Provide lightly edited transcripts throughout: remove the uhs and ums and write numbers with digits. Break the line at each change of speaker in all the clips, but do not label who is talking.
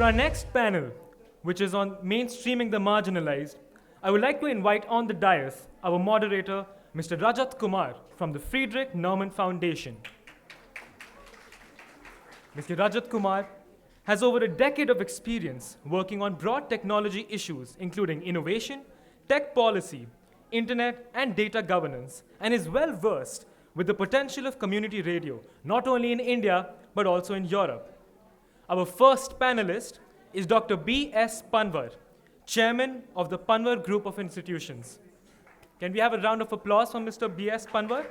our next panel, which is on mainstreaming the marginalized, I would like to invite on the dais our moderator, Mr. Rajat Kumar from the Friedrich Naumann Foundation. Mr. Rajat Kumar has over a decade of experience working on broad technology issues, including innovation, tech policy, internet, and data governance, and is well versed with the potential of community radio, not only in India, but also in Europe. Our first panelist is Dr. B.S. Panwar, Chairman of the Panwar Group of Institutions. Can we have a round of applause for Mr. B.S. Panwar?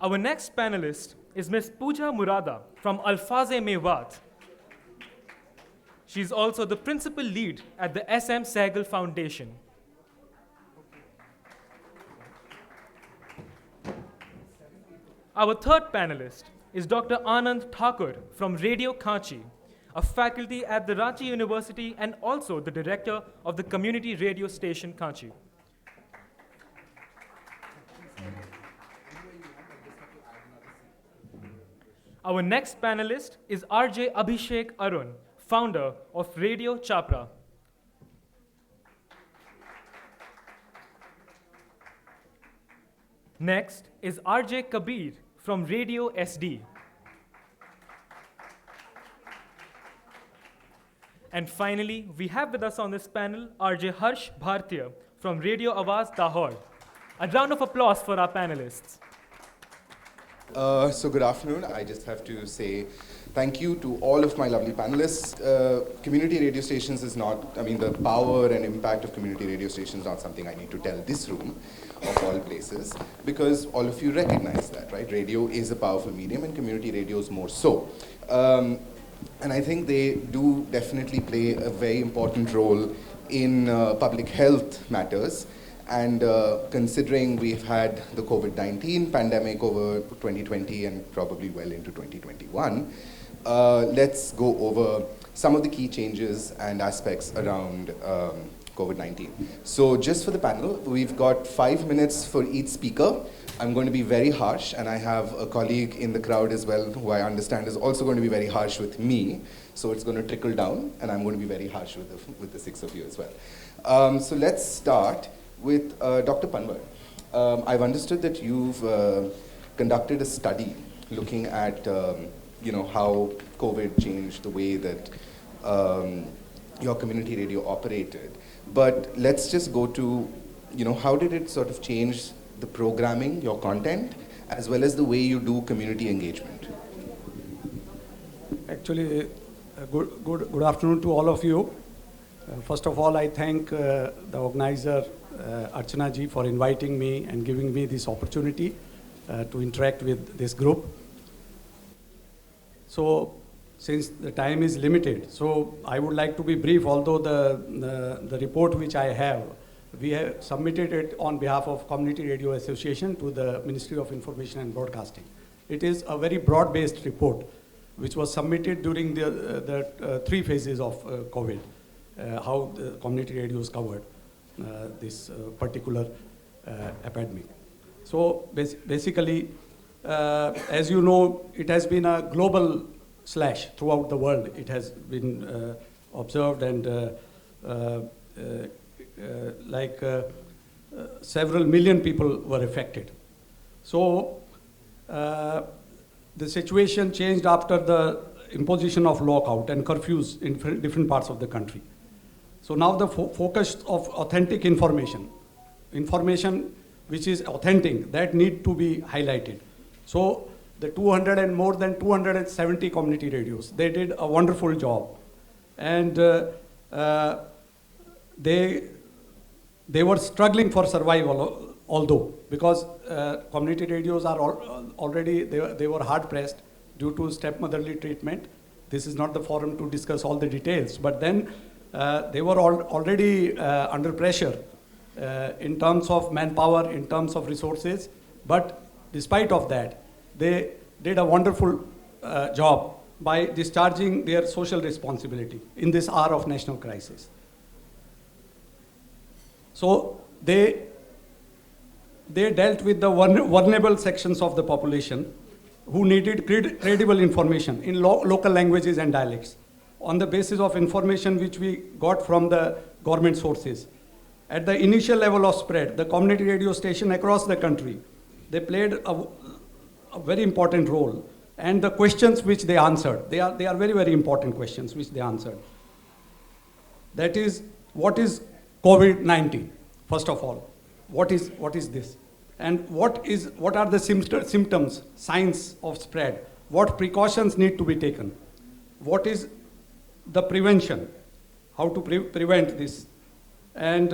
Our next panelist is Ms. Pooja Murada from Alfaze Mewat. She is also the principal lead at the SM Sehgal Foundation. Our third panelist is Dr. Anand Thakur from Radio Kanchi, a faculty at the Ranchi University and also the director of the community radio station Kanchi. Our next panelist is RJ Abhishek Arun, founder of Radio Chapra. Next is RJ Kabir from Radio SD. And finally, we have with us on this panel RJ Harsh Bhartiya from Radio Awaz Dahod. A round of applause for our panelists.
So good afternoon. I just have to say thank you to all of my lovely panelists. Community radio stations is not, the power and impact of community radio stations is not something I need to tell this room of all places, because all of you recognize that, right? Radio is a powerful medium and community radios more so. And I think they do definitely play a very important role in public health matters. And considering we've had the COVID-19 pandemic over 2020 and probably well into 2021, let's go over some of the key changes and aspects around COVID-19. So just for the panel, we've got 5 minutes for each speaker. I'm going to be very harsh, and I have a colleague in the crowd as well who I understand is also going to be very harsh with me. So it's going to trickle down, and I'm going to be very harsh with the 6 of you as well. So let's start with Dr. Panwar. I've understood that you've conducted a study looking at how COVID changed the way that your community radio operated. But let's just go to, how did it sort of change the programming, your content, as well as the way you do community engagement?
Actually, good afternoon to all of you. First of all, I thank the organizer, Archana ji, for inviting me and giving me this opportunity to interact with this group. So, since the time is limited, so I would like to be brief, although the report which I have, we have submitted it on behalf of Community Radio Association to the Ministry of Information and Broadcasting. It is a very broad-based report, which was submitted during the 3 phases of COVID, how the community radios covered this particular epidemic. So basically, as you know, it has been a global slash throughout the world. It has been observed, and several million people were affected. So the situation changed after the imposition of lockout and curfews in different parts of the country. So now the focus of authentic information which is authentic, that need to be highlighted. So the more than 270 community radios, they did a wonderful job. And they were struggling for survival, although, because community radios are already, they were hard pressed due to stepmotherly treatment. This is not the forum to discuss all the details, but then they were already under pressure in terms of manpower, in terms of resources, but despite of that, they did a wonderful job by discharging their social responsibility in this hour of national crisis. So they dealt with the vulnerable sections of the population, who needed credible information in local languages and dialects on the basis of information which we got from the government sources. At the initial level of spread, the community radio station across the country, they played a very important role. And the questions which they answered, they are very, very important questions which they answered. That is, what is COVID-19, first of all? What is this? And what are the symptoms, signs of spread? What precautions need to be taken? What is the prevention? How to prevent this? And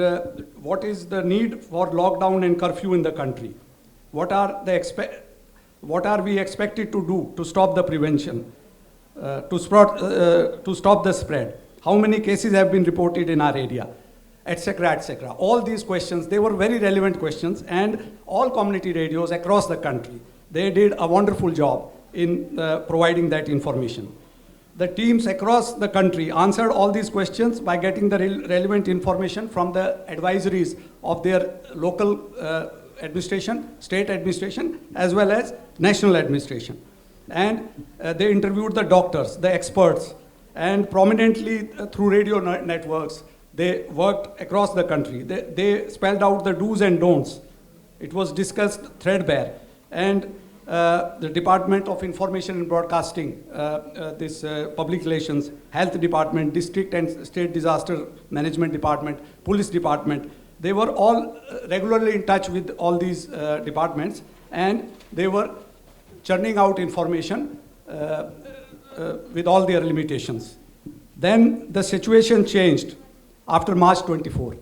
what is the need for lockdown and curfew in the country? What are we expected to do to stop the prevention, to stop the spread? How many cases have been reported in our area, etc., etc. All these questions, they were very relevant questions, and all community radios across the country, they did a wonderful job in providing that information. The teams across the country answered all these questions by getting the relevant information from the advisories of their local administration, state administration, as well as national administration. And they interviewed the doctors, the experts, and prominently through radio networks, they worked across the country. They spelled out the do's and don'ts. It was discussed threadbare. And the Department of Information and Broadcasting, public relations, health department, district and state disaster management department, police department, they were all regularly in touch with all these departments, and they were churning out information with all their limitations. Then the situation changed after March 24.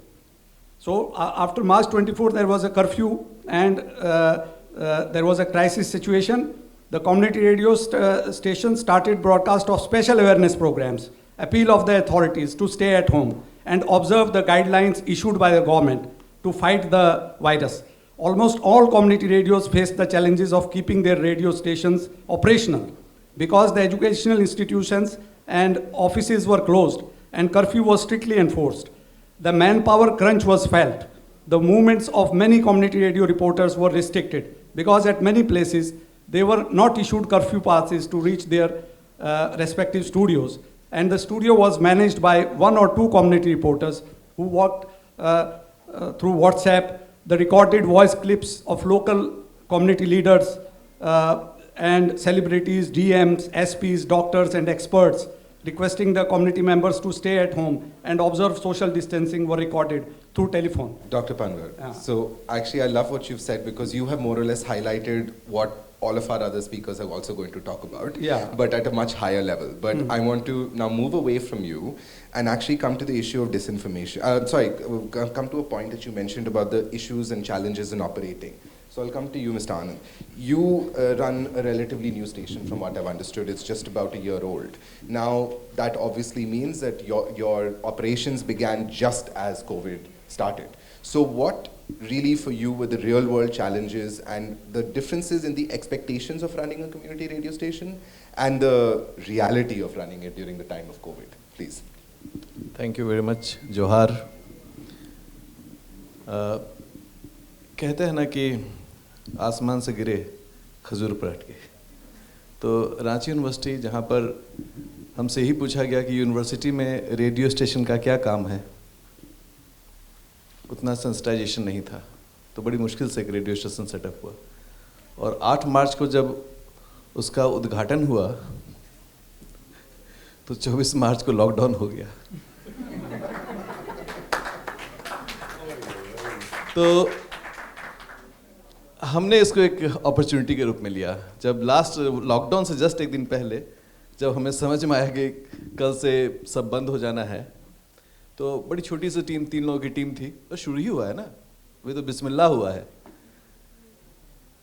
So after March 24, there was a curfew, and there was a crisis situation. The community radio station started broadcast of special awareness programs, appeal of the authorities to stay at home and observe the guidelines issued by the government to fight the virus. Almost all community radios faced the challenges of keeping their radio stations operational because the educational institutions and offices were closed and curfew was strictly enforced. The manpower crunch was felt. The movements of many community radio reporters were restricted because at many places they were not issued curfew passes to reach their respective studios. And the studio was managed by 1 or 2 community reporters who worked through WhatsApp, the recorded voice clips of local community leaders and celebrities, DMs, SPs, doctors, and experts requesting the community members to stay at home and observe social distancing were recorded through telephone.
Dr. Panwar, so actually I love what you've said because you have more or less highlighted what all of our other speakers are also going to talk about, but at a much higher level. But I want to now move away from you and actually come to the issue of disinformation. Come to a point that you mentioned about the issues and challenges in operating. So I'll come to you, Mr. Anand. You run a relatively new station, from what I've understood. It's just about a year old. Now, that obviously means that your operations began just as COVID started. So what really for you were the real world challenges and the differences in the expectations of running a community radio station and the reality of running it during the time of COVID, please?
Thank you very much, Johar. कहते हैं ना कि आसमान से गिरे खजूर पर अटके, तो रांची यूनिवर्सिटी जहाँ पर हमसे ही पूछा गया कि यूनिवर्सिटी में रेडियो स्टेशन का क्या काम है, उतना सेंसिटाइजेशन नहीं था, तो बड़ी मुश्किल से एक रेडियो स्टेशन सेटअप हुआ। और 8 मार्च को जब उसका उद्घाटन हुआ तो 24 मार्च को लॉकडाउन हो गया। तो हमने इसको एक अपॉर्चुनिटी के रूप में लिया। जब लास्ट लॉकडाउन से जस्ट एक दिन पहले जब हमें समझ में आया कि कल से सब बंद हो जाना है, तो बड़ी छोटी सी टीम, 3 लोगों की टीम थी, तो शुरू ही हुआ है ना, अभी तो बिस्मिल्लाह हुआ है।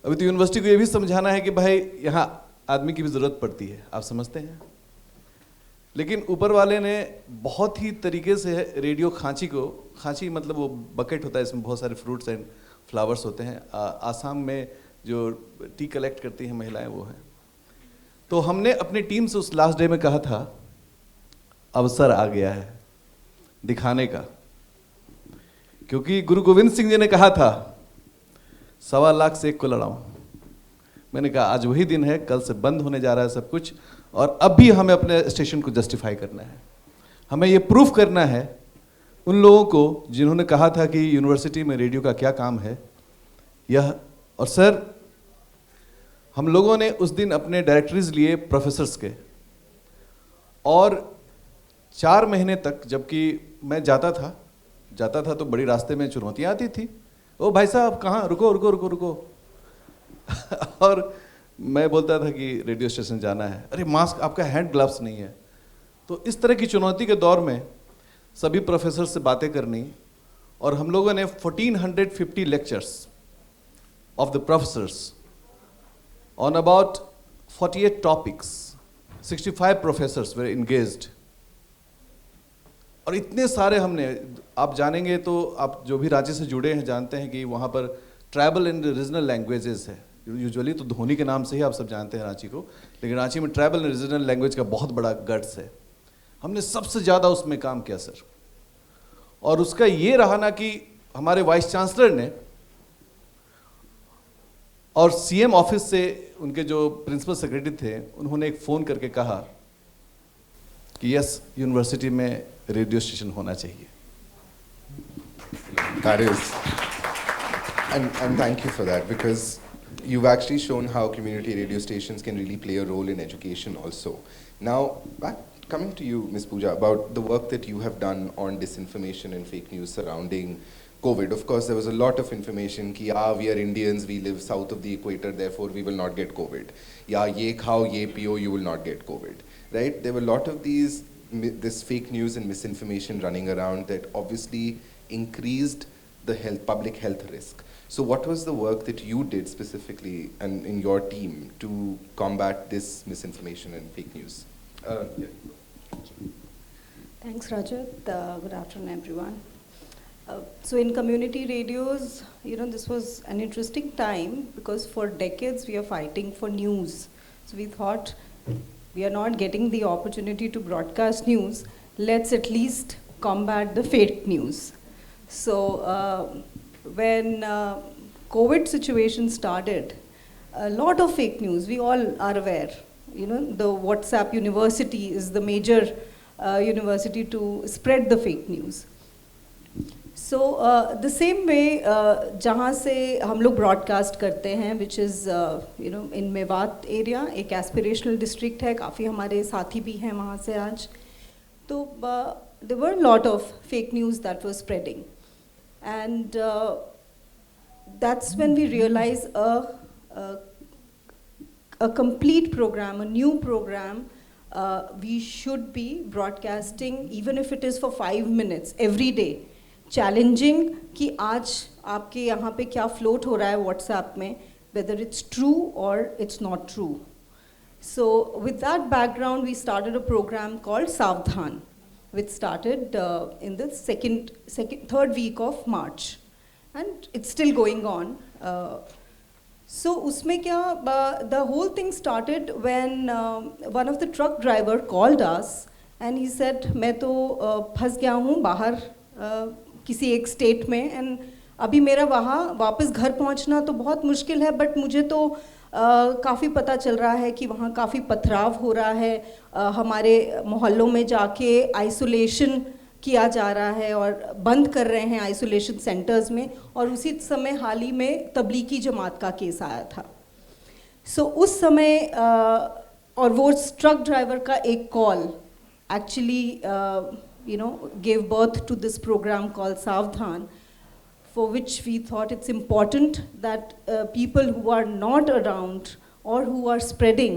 अभी तो यूनिवर्सिटी को ये भी समझाना है कि भाई यहाँ आदमी की भी ज़रूरत पड़ती है, आप समझते हैं। लेकिन ऊपर वाले ने बहुत ही तरीके से रेडियो खांची मतलब वो बकेट होता है, इसमें बहुत सारे फ्रूट्स एंड फ्लावर्स होते हैं। आसाम में जो टी कलेक्ट करती हैं महिलाएं वो हैं। तो हमने अपनी टीम से उस लास्ट डे में कहा था, अवसर आ गया है दिखाने का, क्योंकि गुरु गोविंद सिंह जी ने कहा था 1.25 लाख से 1 को लड़ाऊं। मैंने कहा आज वही दिन है, कल से बंद होने जा रहा है सब कुछ, और अब भी हमें अपने स्टेशन को जस्टिफाई करना है। हमें ये प्रूफ करना है उन लोगों को जिन्होंने कहा था कि यूनिवर्सिटी में रेडियो का क्या काम है यह। और सर, हम लोगों ने उस दिन अपने डायरेक्टरीज लिए प्रोफेसर्स के, और 4 महीने तक, जबकि मैं जाता था तो बड़ी रास्ते में चुनौतियाँ आती थी। ओ भाई साहब कहाँ, रुको रुको रुको रुको और मैं बोलता था कि रेडियो स्टेशन जाना है, अरे मास्क, आपका हैंड ग्लव्स नहीं है। तो इस तरह की चुनौती के दौर में सभी प्रोफेसर से बातें करनी, और हम लोगों ने 1450 lectures of the professors on about 48 topics, 65 professors way engaged, और इतने सारे हमने, आप जानेंगे तो, आप जो भी रांची से जुड़े हैं जानते हैं कि वहाँ पर ट्राइबल एंड रीजनल लैंग्वेजेस है। यूजुअली तो धोनी के नाम से ही आप सब जानते हैं रांची को, लेकिन रांची में ट्राइबल एंड रीजनल लैंग्वेज का बहुत बड़ा गट्स है। हमने सबसे ज़्यादा उसमें काम किया सर, और उसका ये रहा ना कि हमारे वाइस चांसलर ने और सीएम ऑफिस से उनके जो प्रिंसिपल सेक्रेटरी थे, उन्होंने एक फ़ोन करके कहा कि यस, यूनिवर्सिटी में रेडियो स्टेशन होना चाहिए।
That is, and thank you for that, because you've actually shown how community radio stations can really play a role in education also. Now, coming to you, Ms. Pooja, about the work that you have done on disinformation and fake news surrounding COVID. Of course, there was a lot of information ki, we are Indians, we live south of the equator, therefore we will not get COVID. Ye khao, ye piyo, you will not get COVID. Right? There were a lot of this fake news and misinformation running around that obviously increased the public health risk. So what was the work that you did specifically and in your team to combat this misinformation and fake news?
Thanks, Rajat. Good afternoon, everyone. So in community radios, this was an interesting time because for decades we are fighting for news. So we thought we are not getting the opportunity to broadcast news. Let's at least combat the fake news. So when COVID situation started, a lot of fake news, we all are aware. The WhatsApp University is the major university to spread the fake news. So the same way जहाँ से हम लोग broadcast करते हैं, which is in Mewat area, एक aspirational district है, काफ़ी हमारे साथी भी हैं वहाँ से आज. तो there were a lot of fake news that was spreading, and that's when we realized a complete program, a new program, we should be broadcasting, even if it is for 5 minutes every day. Challenging कि आज आपके यहाँ पे क्या float हो रहा है WhatsApp में, whether it's true or it's not true. So with that background, we started a program called Savdhan, which started in the third week of March, and it's still going on. So उसमें क्या, the whole thing started when one of the truck driver called us and he said, मैं तो फंस गया हूँ बाहर किसी एक स्टेट में, एंड अभी मेरा वहाँ वापस घर पहुँचना तो बहुत मुश्किल है, बट मुझे तो काफ़ी पता चल रहा है कि वहाँ काफ़ी पथराव हो रहा है, हमारे मोहल्लों में जाके आइसोलेशन किया जा रहा है और बंद कर रहे हैं आइसोलेशन सेंटर्स में, और उसी समय हाल ही में तबलीगी जमात का केस आया था. सो उस समय और वो ट्रक ड्राइवर का एक call actually gave birth to this program called Savdhan, for which we thought it's important that people who are not around or who are spreading,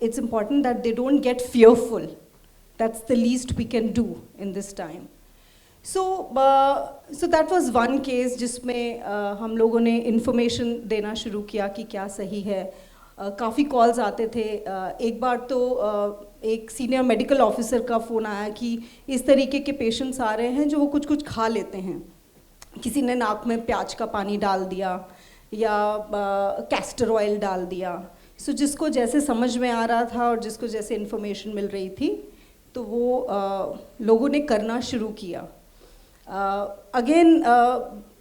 it's important that they don't get fearful. That's the least we can do in this time. So that was one case जिसमें हम लोगों ने information देना शुरू किया कि क्या सही है. काफ़ी कॉल्स आते थे. एक बार तो एक सीनियर मेडिकल ऑफिसर का फ़ोन आया कि इस तरीके के पेशेंट्स आ रहे हैं जो वो कुछ खा लेते हैं. किसी ने नाक में प्याज का पानी डाल दिया या कैस्टर ऑयल डाल दिया. सो जिसको जैसे समझ में आ रहा था और जिसको जैसे इन्फॉर्मेशन मिल रही थी, तो वो लोगों ने करना शुरू किया. अगेन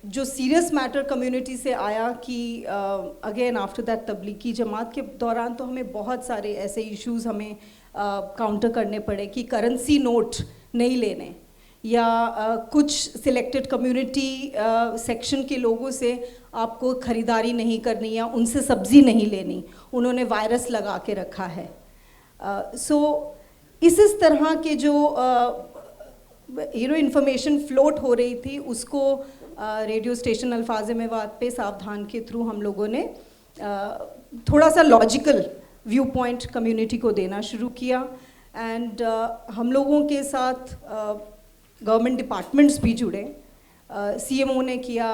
जो सीरियस मैटर कम्युनिटी से आया कि again after that Tablighi Jamaat के दौरान तो हमें बहुत सारे ऐसे इश्यूज हमें काउंटर करने पड़े कि करेंसी नोट नहीं लेने, या कुछ सिलेक्टेड कम्युनिटी सेक्शन के लोगों से आपको ख़रीदारी नहीं करनी या उनसे सब्ज़ी नहीं लेनी, उन्होंने वायरस लगा के रखा है। सो इस तरह के जो इंफॉर्मेशन फ्लोट हो रही थी उसको रेडियो स्टेशन अल्फाज़ मेवात पे सावधान के थ्रू हम लोगों ने थोड़ा सा लॉजिकल व्यू पॉइंट कम्युनिटी को देना शुरू किया। एंड हम लोगों के साथ गवर्नमेंट डिपार्टमेंट्स भी जुड़े, CMO ने किया,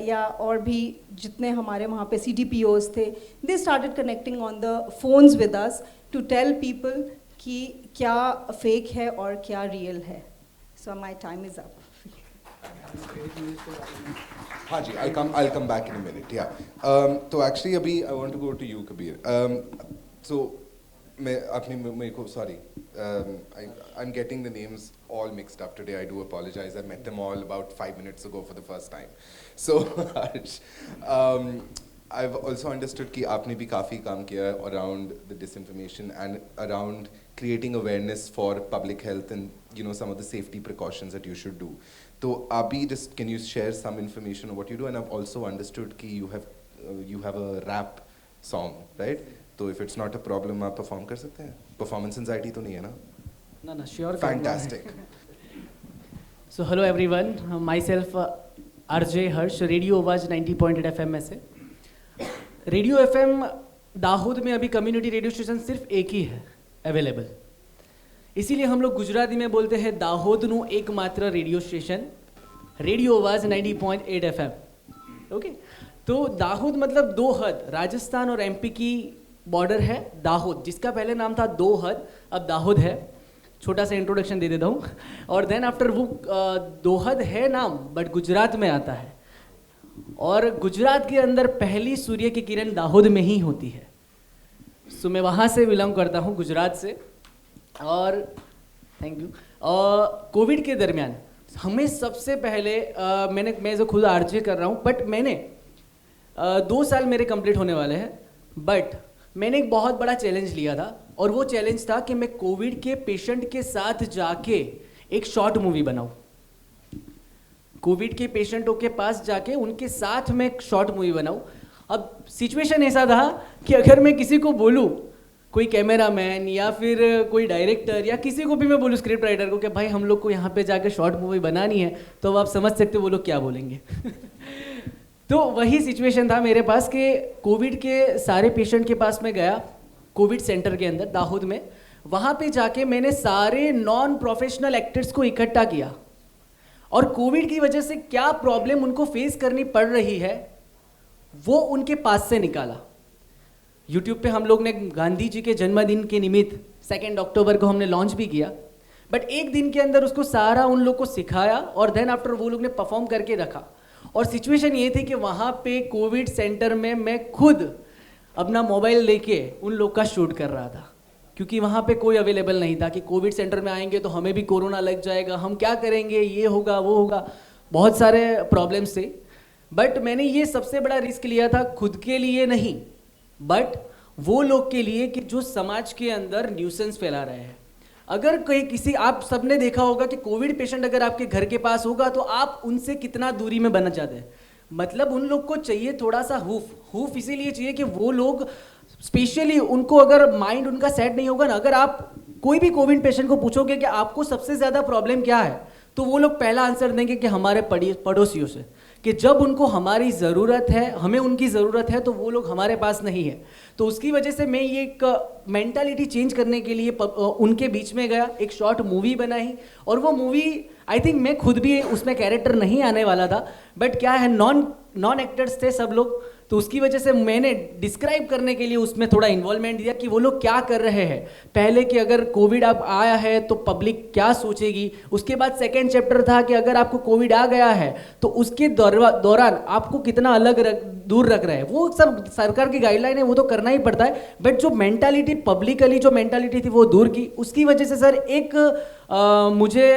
या और भी जितने हमारे वहाँ पे CDPOs थे, they started connecting on the phones with us to tell people कि क्या फेक है और क्या रियल है। So my time is up.
हाँ जी, I'll come back in a minute. Yeah. तो actually अभी I want to go to you, Kabir. So मैं अपनी मेरे को sorry, I'm getting the names all mixed up today. I do apologize. I met them all about 5 minutes ago for the first time. So Harsh, I've also understood कि आपने भी काफ़ी काम किया around the disinformation and around creating awareness for public health and some of the safety precautions that you should do. So Abhi, just can you share some information on what you do? And I've also understood कि you have a rap song, right? तो if it's not a problem आप perform कर सकते हैं? Performance anxiety तो नहीं है ना?
No, sure.
Fantastic.
So hello everyone, myself RJ Harsh, radio आवाज 90.8 FM में से। रेडियो FM दाहोद में अभी कम्युनिटी रेडियो स्टेशन सिर्फ एक ही है अवेलेबल, इसीलिए हम लोग गुजराती में बोलते हैं दाहोदનું एकमात्र रेडियो स्टेशन रेडियो आवाज 90.8 FM। ओके, तो दाहोद मतलब दो हद, राजस्थान और MP की बॉर्डर है दाहोद, जिसका पहले नाम था दो हद, अब दाहोद है। छोटा सा इंट्रोडक्शन दे देता हूँ। और देन आफ्टर वो दोहद है नाम, बट गुजरात में आता है, और गुजरात के अंदर पहली सूर्य की किरण दाहोद में ही होती है। सो मैं वहाँ से बिलोंग करता हूँ, गुजरात से। और थैंक यू। कोविड के दरमियान हमें सबसे पहले मैं जो खुद आरजे कर रहा हूँ, बट मैंने 2 साल मेरे कंप्लीट होने वाले हैं, बट मैंने एक बहुत बड़ा चैलेंज लिया था, और वो चैलेंज था कि मैं कोविड के पेशेंट के साथ जाके एक शॉर्ट मूवी बनाऊं। कोविड के पेशेंटों के पास जाके उनके साथ मैं एक शॉर्ट मूवी बनाऊं। अब सिचुएशन ऐसा था कि अगर मैं किसी को बोलूं, कोई कैमरामैन या फिर कोई डायरेक्टर या किसी को भी मैं बोलूं, स्क्रिप्ट राइटर को, कि भाई हम लोग को यहाँ पे जाके शॉर्ट मूवी बनानी है, तो आप समझ सकते हो वो लोग क्या बोलेंगे। तो वही सिचुएशन था मेरे पास कि कोविड के सारे पेशेंट के पास मैं गया, कोविड सेंटर के अंदर दाहोद में। वहाँ पे जाके मैंने सारे नॉन प्रोफेशनल एक्टर्स को इकट्ठा किया, और कोविड की वजह से क्या प्रॉब्लम उनको फेस करनी पड़ रही है वो उनके पास से निकाला। यूट्यूब पे हम लोग ने गांधी जी के जन्मदिन के निमित्त 2 अक्टूबर को हमने लॉन्च भी किया, बट एक दिन के अंदर उसको सारा उन लोग को सिखाया, और देन आफ्टर वो लोग ने परफॉर्म करके रखा। और सिचुएशन ये थी कि वहाँ पे कोविड सेंटर में मैं खुद अपना मोबाइल लेके उन लोग का शूट कर रहा था, क्योंकि वहाँ पे कोई अवेलेबल नहीं था कि कोविड सेंटर में आएंगे तो हमें भी कोरोना लग जाएगा, हम क्या करेंगे, ये होगा वो होगा, बहुत सारे प्रॉब्लम्स थे। बट मैंने ये सबसे बड़ा रिस्क लिया था, खुद के लिए नहीं, बट वो लोग के लिए कि जो समाज के अंदर न्यूसेंस फैला रहे हैं। अगर कहीं किसी, आप सबने देखा होगा कि कोविड पेशेंट अगर आपके घर के पास होगा तो आप उनसे कितना दूरी में बनना चाहते हैं। मतलब उन लोग को चाहिए थोड़ा सा हुफ इसीलिए चाहिए कि वो लोग स्पेशली, उनको अगर माइंड उनका सेट नहीं होगा ना, अगर आप कोई भी कोविड पेशेंट को पूछोगे कि आपको सबसे ज़्यादा प्रॉब्लम क्या है, तो वो लोग पहला आंसर देंगे कि हमारे पड़ोसियों से, कि जब उनको हमारी ज़रूरत है, हमें उनकी ज़रूरत है, तो वो लोग हमारे पास नहीं है। तो उसकी वजह से मैं ये एक मेंटालिटी चेंज करने के लिए उनके बीच में गया, एक शॉर्ट मूवी बनाई, और वो मूवी आई थिंक मैं खुद भी उसमें कैरेक्टर नहीं आने वाला था, बट क्या है, नॉन एक्टर्स थे सब लोग, तो उसकी वजह से मैंने डिस्क्राइब करने के लिए उसमें थोड़ा इन्वॉल्वमेंट दिया कि वो लोग क्या कर रहे हैं। पहले कि अगर कोविड आप आया है तो पब्लिक क्या सोचेगी, उसके बाद सेकेंड चैप्टर था कि अगर आपको कोविड आ गया है तो उसके दौरान आपको कितना दूर रख रहे हैं। वो सब सरकार की गाइडलाइन है, वो तो करना ही पड़ता है, बट जो मेंटालिटी पब्लिकली जो मेंटालिटी थी वो दूर की। उसकी वजह से सर एक मुझे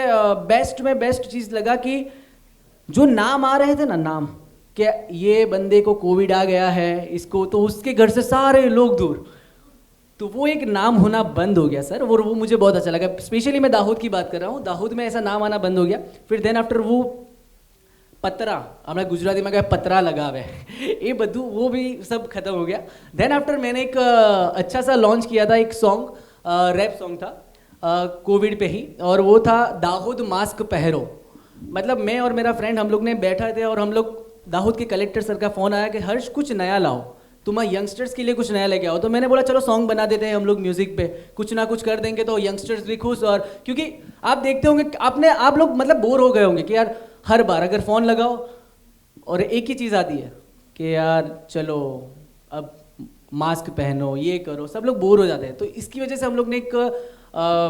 बेस्ट चीज़ लगा कि जो नाम आ रहे थे ना, नाम कि ये बंदे को कोविड आ गया है, इसको, तो उसके घर से सारे लोग दूर, तो वो एक नाम होना बंद हो गया सर। वो मुझे बहुत अच्छा लगा। स्पेशली मैं दाहोद की बात कर रहा हूँ, दाहोद में ऐसा नाम आना बंद हो गया। फिर देन आफ्टर वो पतरा, हमारे गुजराती में क्या पतरा लगावे ये बधु, वो भी सब खत्म हो गया। देन आफ्टर मैंने एक अच्छा सा लॉन्च किया था, एक सॉन्ग, रैप सॉन्ग था कोविड पे ही, और वो था दाहोद मास्क पहरो। मतलब मैं और मेरा फ्रेंड हम लोग ने बैठा थे और हम लोग, दाहोद के कलेक्टर सर का फ़ोन आया कि हर्ष कुछ नया लाओ, तुम यंगस्टर्स के लिए कुछ नया लेके आओ। तो मैंने बोला चलो सॉन्ग बना देते हैं हम लोग, म्यूजिक पे कुछ ना कुछ कर देंगे तो यंगस्टर्स भी खुश। और क्योंकि आप देखते होंगे, आप लोग मतलब बोर हो गए होंगे कि यार हर बार अगर फ़ोन लगाओ और एक ही चीज़ आती है कि यार चलो अब मास्क पहनो, ये करो, सब लोग बोर हो जाते हैं। तो इसकी वजह से हम लोग ने एक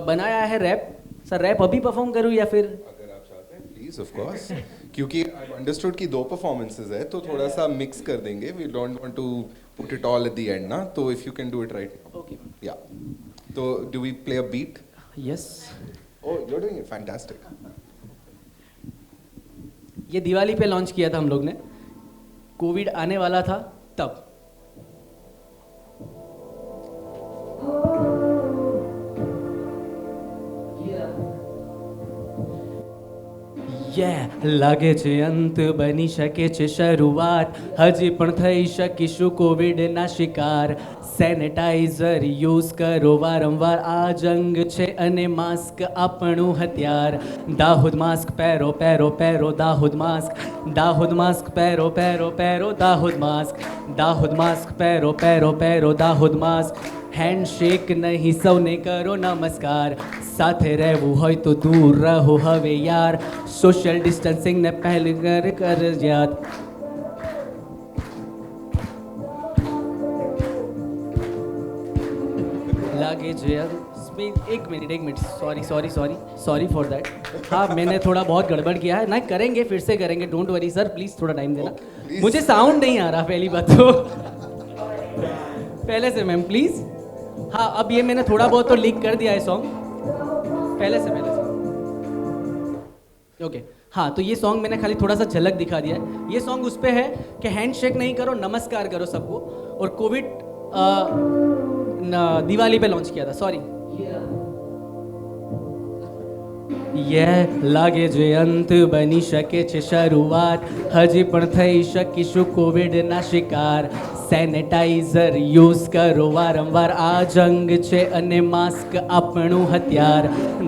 बनाया है रैप। सर रैप अभी परफॉर्म करूँ या फिर?
अगर आप चाहते हैं प्लीज, ऑफ कोर्स, क्योंकि आई अंडरस्टूड कि 2 परफॉर्मेंसेस है तो थोड़ा सा मिक्स कर देंगे। We don't want to put it all at the end ना, तो if you can do it right now.
Okay
yeah, तो do we play a beat?
Yes.
Oh, you are doing it fantastic.
ये दिवाली पे launch किया था हम लोग ने, कोविड आने वाला था तब। લાગે છે અંત બની શકે છે શરૂઆત, હજી પણ થઈ શકીશું કોવિડના શિકાર। સેનેટાઈઝર યુઝ કરો વારંવાર, આ જંગ છે અને માસ્ક આપણું હથિયાર। દાહોદ માસ્ક પહેરો પહેરો પહેરો દાહોદ માસ્ક, દાહોદ માસ્ક પહેરો પહેરો પહેરો દાહોદ માસ્ક, દાહોદ માસ્ક પહેરો પહેરો પહેરો દાહોદ માસ્ક। હેન્ડશેક નહીં સૌને કરો નમસ્કાર, સાથે રહેવું હોય તો દૂર રહો હવે યાર, સોશિયલ ડિસ્ટન્સિંગને પહેલ કર યાદ। लागे जो यार, एक मिनट, सॉरी फॉर दैट। हाँ मैंने थोड़ा बहुत गड़बड़ किया है ना, करेंगे फिर से करेंगे, डोंट वरी सर, प्लीज़ थोड़ा टाइम देना। मुझे साउंड नहीं आ रहा पहली बात तो पहले से मैम प्लीज़। हाँ अब ये मैंने थोड़ा बहुत तो लीक कर दिया है सॉन्ग पहले से। ओके हाँ, तो ये सॉन्ग मैंने खाली थोड़ा सा झलक दिखा दिया है। ये सॉन्ग उस पे है कि हैंडशेक नहीं करो, नमस्कार करो सबको। और कोविड दिवाली पे लॉन्च किया था, सॉरी। લાગે જે અંત બની શકે છે શરૂઆત, હજી પણ થઈ શકીશું કોવિડના શિકાર। સેનેટાઈઝર યુઝ કરો વારંવાર, આ જંગ છે અને માસ્ક આપણું હથિયાર।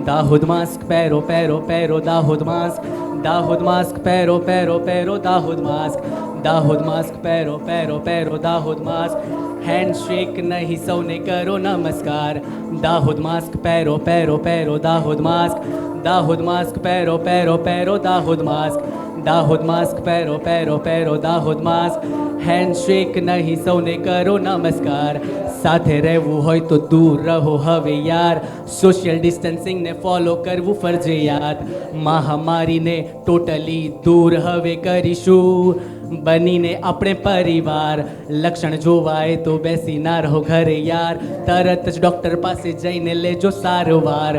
દાહોદ માસ્ક પહેરો પહેરો પહેરો દાહોદ માસ્ક, દાહોદ માસ્ક પહેરો પહેરો પહેરો દાહોદ માસ્ક, દાહોદ માસ્ક પહેરો પહેરો પહેરો દાહોદ માસ્ક। हैंडशेक नहीं सौने करो नमस्कार, दाहोद मास्क पैरो पैरो पैरो दाहोद मास्क, दाहोद मास्क पैरो पैरो पैरो दाहोद मास्क, दाहोद मास्क पैरो पैरो पैरो दाहोद मास्क। हैंडशेक नहीं सौने करो नमस्कार, साथे રહેવું હોય તો દૂર રહો હવે યાર, સોશિયલ ડિસ્ટન્સિંગને ફોલો કરવું ફરજિયાત। મહામારીને ટોટલી દૂર હવે કરીશું, બનીને આપણે પરિવાર। લક્ષણ જોવાય તો બેસી ના રહો ઘરે યાર, તરત જ ડૉક્ટર પાસે જઈને લેજો સારવાર।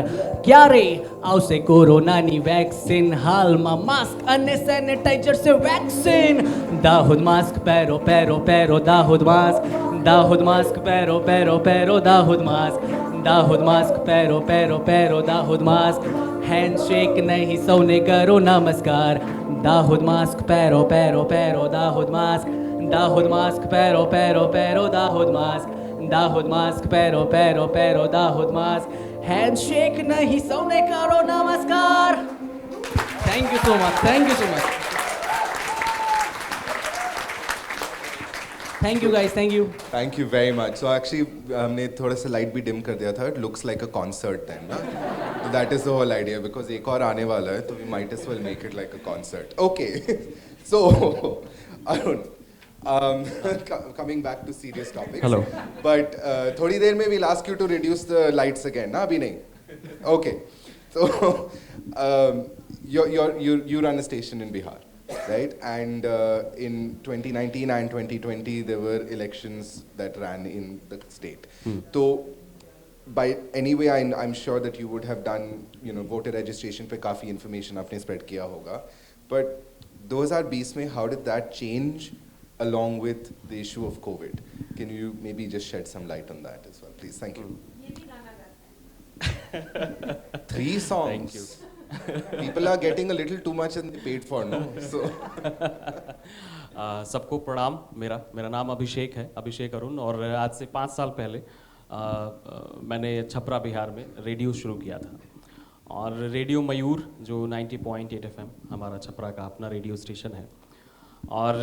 ક્યારે આવશે કોરોનાની વેક્સિન, હાલમાં માસ્ક અને સેનેટાઈઝર સે વેક્સિન। દાહોદ માસ્ક પહેરો પહેરો પહેરો દાહોદ માસ્ક, દાહોદ માસ્ક પહેરો પહેરો પહેરો દાહોદ માસ્ક, દાહોદ માસ્ક પહેરો પહેરો પહેરો દાહોદ માસ્ક। हैंडशेक नहीं सौने करो नमस्कार, दाहोद मास्क पैरो पैरो पैरो दाहोद मास्क, दाहोद मास्क पैरो पैरो पैरो दाहोद मास्क, दाहोद मास्क पैरो पैरो पैरो दाहोद मास्क। हैंडशेक नहीं सौने करो नमस्कार। Thank you so much, thank you so much, thank you guys, thank you.
Thank you very much. So actually हमने थोड़ा सा लाइट भी डिम कर दिया था, it looks like a concert then ना, तो that is the whole idea, because एक और आने वाला है तो we might as well make it like a concert. Okay so Arun, coming back to serious topics,
Hello.
but थोड़ी देर में we'll ask you to reduce the lights again ना, अभी नहीं। Okay, so you run a station in Bihar, right? And in 2019 and 2020 there were elections that ran in the state. So by any way I'm sure that you would have done, you know, voter registration पे काफ़ी information आपने spread किया होगा, but 2020 में how did that change along with the issue of COVID? Can you maybe just shed some light on that as well, please? Thank you. 3 songs.
Thank you.
People are getting a little too much and they paid for, no? So.
सबको प्रणाम। मेरा नाम अभिषेक है, अभिषेक अरुण, और आज से 5 साल पहले मैंने छपरा बिहार में रेडियो शुरू किया था, और रेडियो मयूर जो 90.8 FM हमारा छपरा का अपना रेडियो स्टेशन है। और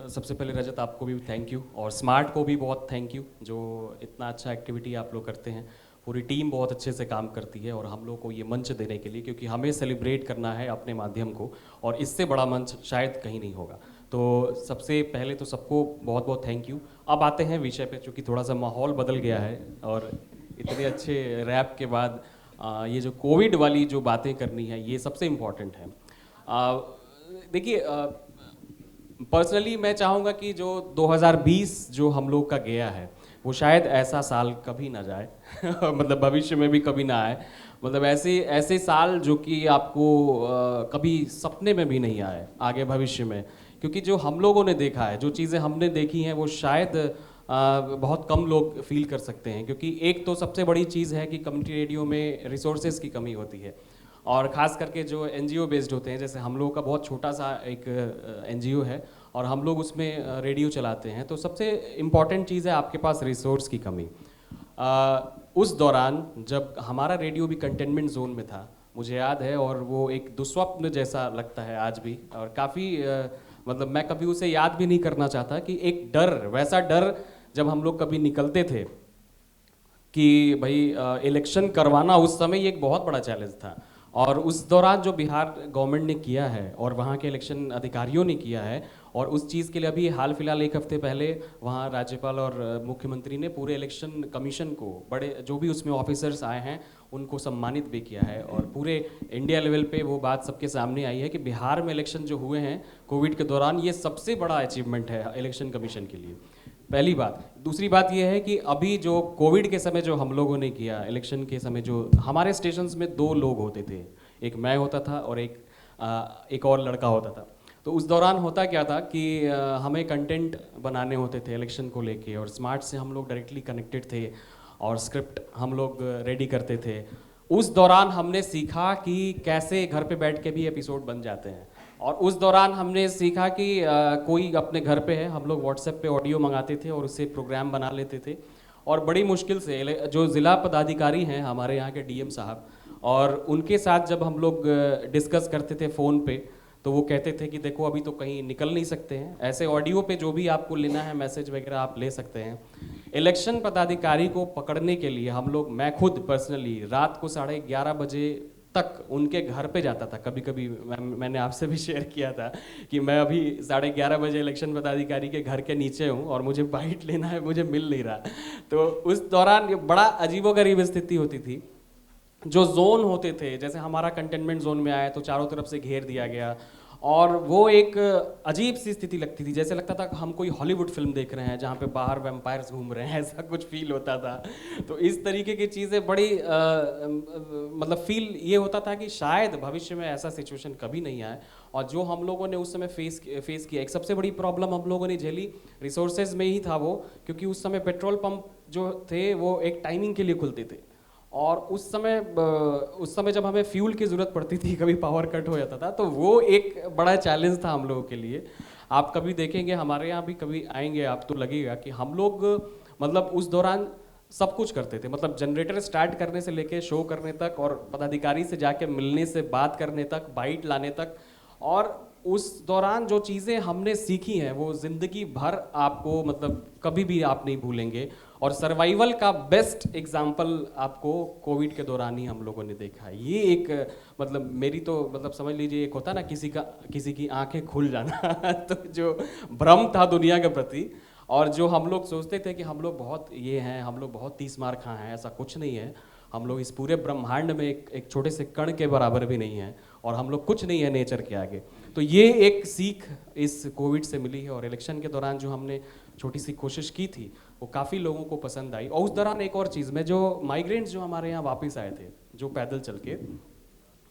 सबसे पहले रजत आपको भी थैंक यू, और स्मार्ट को भी बहुत थैंक यू, जो इतना अच्छा एक्टिविटी आप लोग करते हैं। पूरी टीम बहुत अच्छे से काम करती है, और हम लोग को ये मंच देने के लिए, क्योंकि हमें सेलिब्रेट करना है अपने माध्यम को, और इससे बड़ा मंच शायद कहीं नहीं होगा। तो सबसे पहले तो सबको बहुत बहुत थैंक यू। अब आते हैं विषय पे, चूँकि थोड़ा सा माहौल बदल गया है, और इतने अच्छे रैप के बाद ये जो कोविड वाली जो बातें करनी है, ये सबसे इम्पॉर्टेंट है। देखिए, पर्सनली मैं चाहूँगा कि जो 2020 जो हम लोग का गया है, वो शायद ऐसा साल कभी ना जाए मतलब भविष्य में भी कभी ना आए। मतलब ऐसे साल जो कि आपको कभी सपने में भी नहीं आए आगे भविष्य में, क्योंकि जो हम लोगों ने देखा है, जो चीज़ें हमने देखी हैं, वो शायद बहुत कम लोग फील कर सकते हैं। क्योंकि एक तो सबसे बड़ी चीज़ है कि कम्युनिटी रेडियो में रिसोर्सेज की कमी होती है, और ख़ास करके जो NGO बेस्ड होते हैं, जैसे हम लोगों का बहुत छोटा सा एक NGO है, और हम लोग उसमें रेडियो चलाते हैं। तो सबसे इम्पॉर्टेंट चीज़ है आपके पास रिसोर्स की कमी। उस दौरान जब हमारा रेडियो भी कंटेनमेंट जोन में था, मुझे याद है, और वो एक दुस्वप्न जैसा लगता है आज भी, और काफ़ी मतलब मैं कभी उसे याद भी नहीं करना चाहता कि एक डर, वैसा डर जब हम लोग कभी निकलते थे कि भाई इलेक्शन करवाना, उस समय ये एक बहुत बड़ा चैलेंज था। और उस दौरान जो बिहार गवर्नमेंट ने किया है, और वहाँ के इलेक्शन अधिकारियों ने किया है, और उस चीज़ के लिए अभी हाल फिलहाल 1 हफ्ते पहले वहाँ राज्यपाल और मुख्यमंत्री ने पूरे इलेक्शन कमीशन को, बड़े जो भी उसमें ऑफिसर्स आए हैं, उनको सम्मानित भी किया है। और पूरे इंडिया लेवल पे वो बात सबके सामने आई है कि बिहार में इलेक्शन जो हुए हैं कोविड के दौरान, ये सबसे बड़ा अचीवमेंट है इलेक्शन कमीशन के लिए, पहली बात। दूसरी बात ये है कि अभी जो कोविड के समय जो हम लोगों ने किया, इलेक्शन के समय जो हमारे स्टेशंस में 2 लोग होते थे, एक मैं होता था और एक और लड़का होता था। तो उस दौरान होता क्या था कि हमें कंटेंट बनाने होते थे इलेक्शन को लेके, और स्मार्ट से हम लोग डायरेक्टली कनेक्टेड थे, और स्क्रिप्ट हम लोग रेडी करते थे। उस दौरान हमने सीखा कि कैसे घर पे बैठ के भी एपिसोड बन जाते हैं, और उस दौरान हमने सीखा कि कोई अपने घर पे है, हम लोग व्हाट्सएप पे ऑडियो मंगाते थे और उससे प्रोग्राम बना लेते थे। और बड़ी मुश्किल से जो ज़िला पदाधिकारी हैं हमारे यहाँ के DM साहब, और उनके साथ जब हम लोग डिस्कस करते थे फ़ोन पे, तो वो कहते थे कि देखो अभी तो कहीं निकल नहीं सकते हैं, ऐसे ऑडियो पे जो भी आपको लेना है मैसेज वगैरह आप ले सकते हैं। इलेक्शन पदाधिकारी को पकड़ने के लिए हम लोग, मैं खुद पर्सनली रात को 11:30 बजे तक उनके घर पे जाता था। कभी कभी मैंने आपसे भी शेयर किया था कि मैं अभी 11:30 बजे इलेक्शन पदाधिकारी के घर के नीचे हूँ, और मुझे बाइट लेना है, मुझे मिल नहीं रहा। तो उस दौरान ये बड़ा अजीबोगरीब स्थिति होती थी। जो जोन होते थे, जैसे हमारा कंटेनमेंट जोन में आया तो चारों तरफ से घेर दिया गया, और वो एक अजीब सी स्थिति लगती थी, जैसे लगता था कि हम कोई हॉलीवुड फिल्म देख रहे हैं जहाँ पे बाहर वैम्पायर्स घूम रहे हैं, ऐसा कुछ फील होता था। तो इस तरीके की चीज़ें बड़ी मतलब फील ये होता था कि शायद भविष्य में ऐसा सिचुएशन कभी नहीं आए। और जो हम लोगों ने उस समय फेस किया, एक सबसे बड़ी प्रॉब्लम हम लोगों ने झेली रिसोर्सेज में ही था वो, क्योंकि उस समय पेट्रोल पंप जो थे वो एक टाइमिंग के लिए खुलते थे, और उस समय जब हमें फ्यूल की ज़रूरत पड़ती थी, कभी पावर कट हो जाता था, तो वो एक बड़ा चैलेंज था हम लोगों के लिए। आप कभी देखेंगे हमारे यहाँ भी कभी आएंगे आप, तो लगेगा कि हम लोग मतलब उस दौरान सब कुछ करते थे, मतलब जनरेटर स्टार्ट करने से लेके शो करने तक, और पदाधिकारी से जाके मिलने से बात करने तक, बाइट लाने तक। और उस दौरान जो चीज़ें हमने सीखी हैं वो ज़िंदगी भर आपको मतलब कभी भी आप नहीं भूलेंगे। और सर्वाइवल का बेस्ट एग्जाम्पल आपको कोविड के दौरान ही हम लोगों ने देखा है। ये एक मतलब मेरी तो मतलब समझ लीजिए एक होता ना किसी की आंखें खुल जाना तो जो भ्रम था दुनिया के प्रति, और जो हम लोग सोचते थे कि हम लोग बहुत ये हैं, हम लोग बहुत 30 मार खा हैं, ऐसा कुछ नहीं है। हम लोग इस पूरे ब्रह्मांड में एक छोटे से कण के बराबर भी नहीं है, और हम लोग कुछ नहीं है नेचर के आगे। तो ये एक सीख इस कोविड से मिली है। और इलेक्शन के दौरान जो हमने छोटी सी कोशिश की थी वो काफ़ी लोगों को पसंद आई। और उस दौरान एक और चीज़ में, जो माइग्रेंट्स जो हमारे यहाँ वापस आए थे जो पैदल चल के,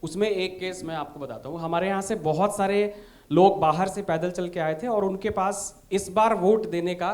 उसमें एक केस मैं आपको बताता हूँ। हमारे यहाँ से बहुत सारे लोग बाहर से पैदल चल के आए थे और उनके पास इस बार वोट देने का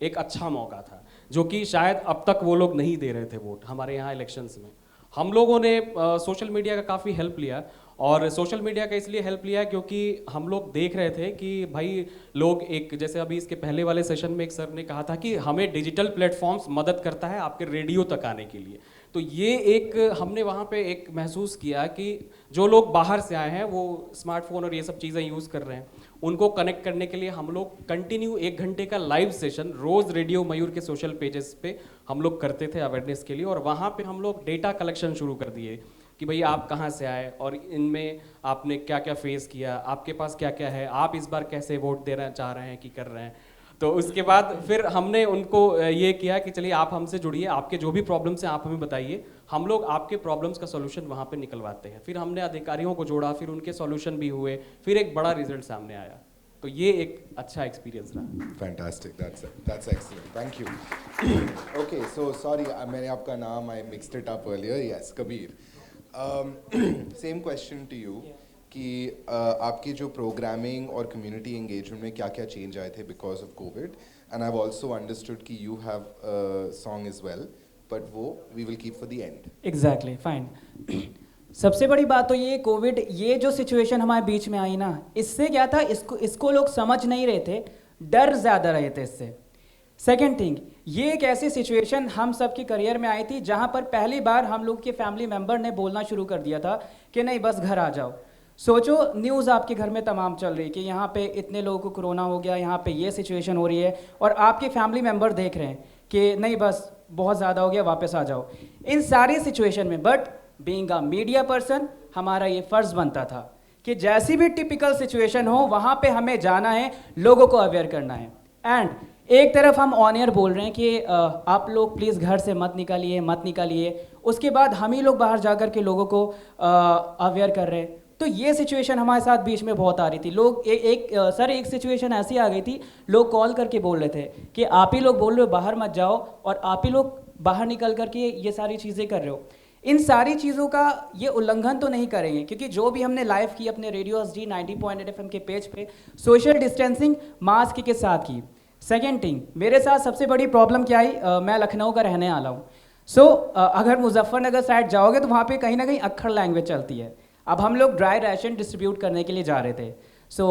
एक अच्छा मौका था, जो कि शायद अब तक वो लोग नहीं दे रहे थे वोट हमारे यहाँ इलेक्शंस में। हम लोगों ने सोशल मीडिया का काफ़ी हेल्प लिया, और सोशल मीडिया का इसलिए हेल्प लिया क्योंकि हम लोग देख रहे थे कि भाई लोग एक, जैसे अभी इसके पहले वाले सेशन में एक सर ने कहा था कि हमें डिजिटल प्लेटफॉर्म्स मदद करता है आपके रेडियो तक आने के लिए। तो ये एक हमने वहाँ पे एक महसूस किया कि जो लोग बाहर से आए हैं वो स्मार्टफोन और ये सब चीज़ें यूज़ कर रहे हैं, उनको कनेक्ट करने के लिए हम लोग कंटिन्यू 1 घंटे का लाइव सेशन रोज़ रेडियो मयूर के सोशल पेजेस पे हम लोग करते थे अवेयरनेस के लिए। और वहाँ पे हम लोग डेटा कलेक्शन शुरू कर दिए कि भाई आप कहाँ से आए और इनमें आपने क्या क्या फेस किया, आपके पास क्या क्या है, आप इस बार कैसे वोट देना चाह रहे हैं कि कर रहे हैं। तो उसके बाद फिर हमने उनको ये किया कि चलिए आप हमसे जुड़िए, आपके जो भी प्रॉब्लम्स हैं आप हमें बताइए, हम लोग आपके प्रॉब्लम्स का सॉल्यूशन वहाँ पे निकलवाते हैं। फिर हमने अधिकारियों को जोड़ा, फिर उनके सॉल्यूशन भी हुए, फिर एक बड़ा रिजल्ट सामने आया। तो ये एक अच्छा एक्सपीरियंस रहा।
Fantastic, that's excellent. Thank you. Okay, so sorry, मैंने आपका नाम I mixed it up earlier. Yes, Kabir. Same question to you. कि आपकी जो प्रोग्रामिंग और कम्युनिटी एंगेजमेंट में क्या क्या चेंज आए थे because of covid, and I have also understood कि you have song as well, but वो we will keep for the end.
Exactly, fine. सबसे बड़ी बात तो ये कोविड, ये जो सिचुएशन हमारे बीच में आई ना, इससे क्या था, इसको लोग समझ नहीं रहे थे, डर ज़्यादा रहे थे इससे। सेकेंड थिंग, ये एक ऐसी सिचुएशन हम सब की करियर में आई थी जहाँ पर पहली बार हम लोग के फैमिली मेम्बर ने बोलना शुरू कर दिया था कि नहीं बस घर आ जाओ। सोचो न्यूज़ आपके घर में तमाम चल रही कि यहाँ पे इतने लोगों को कोरोना हो गया, यहाँ पे ये सिचुएशन हो रही है, और आपके फैमिली मेम्बर देख रहे हैं कि नहीं बस बहुत ज़्यादा हो गया, वापस आ जाओ। इन सारी सिचुएशन में but being a media person हमारा ये फ़र्ज़ बनता था कि जैसी भी टिपिकल सिचुएशन हो वहाँ पे हमें जाना है, लोगों को अवेयर करना है। एंड एक तरफ हम ऑन एयर बोल रहे हैं कि आप लोग प्लीज़ घर से मत निकालिए, उसके बाद हम ही लोग बाहर जा कर के लोगों को अवेयर कर रहे हैं। तो ये सिचुएशन हमारे साथ बीच में बहुत आ रही थी। लोग सर एक सिचुएशन ऐसी आ गई थी, लोग कॉल करके बोल रहे थे कि आप ही लोग बोल रहे हो बाहर मत जाओ, और आप ही लोग बाहर निकल करके ये सारी चीज़ें कर रहे हो। इन सारी चीज़ों का ये उल्लंघन तो नहीं करेंगे, क्योंकि जो भी हमने लाइव की अपने रेडियो एसडी 90.8 FM के पेज पे सोशल डिस्टेंसिंग मास्क के साथ की। सेकेंड थिंग, मेरे साथ सबसे बड़ी प्रॉब्लम क्या आई, मैं लखनऊ का रहने वाला हूँ। सो अगर मुजफ्फरनगर साइड जाओगे तो वहाँ पे कहीं ना कहीं अक्खड़ लैंग्वेज चलती है। अब हम लोग ड्राई राशन डिस्ट्रीब्यूट करने के लिए जा रहे थे। सो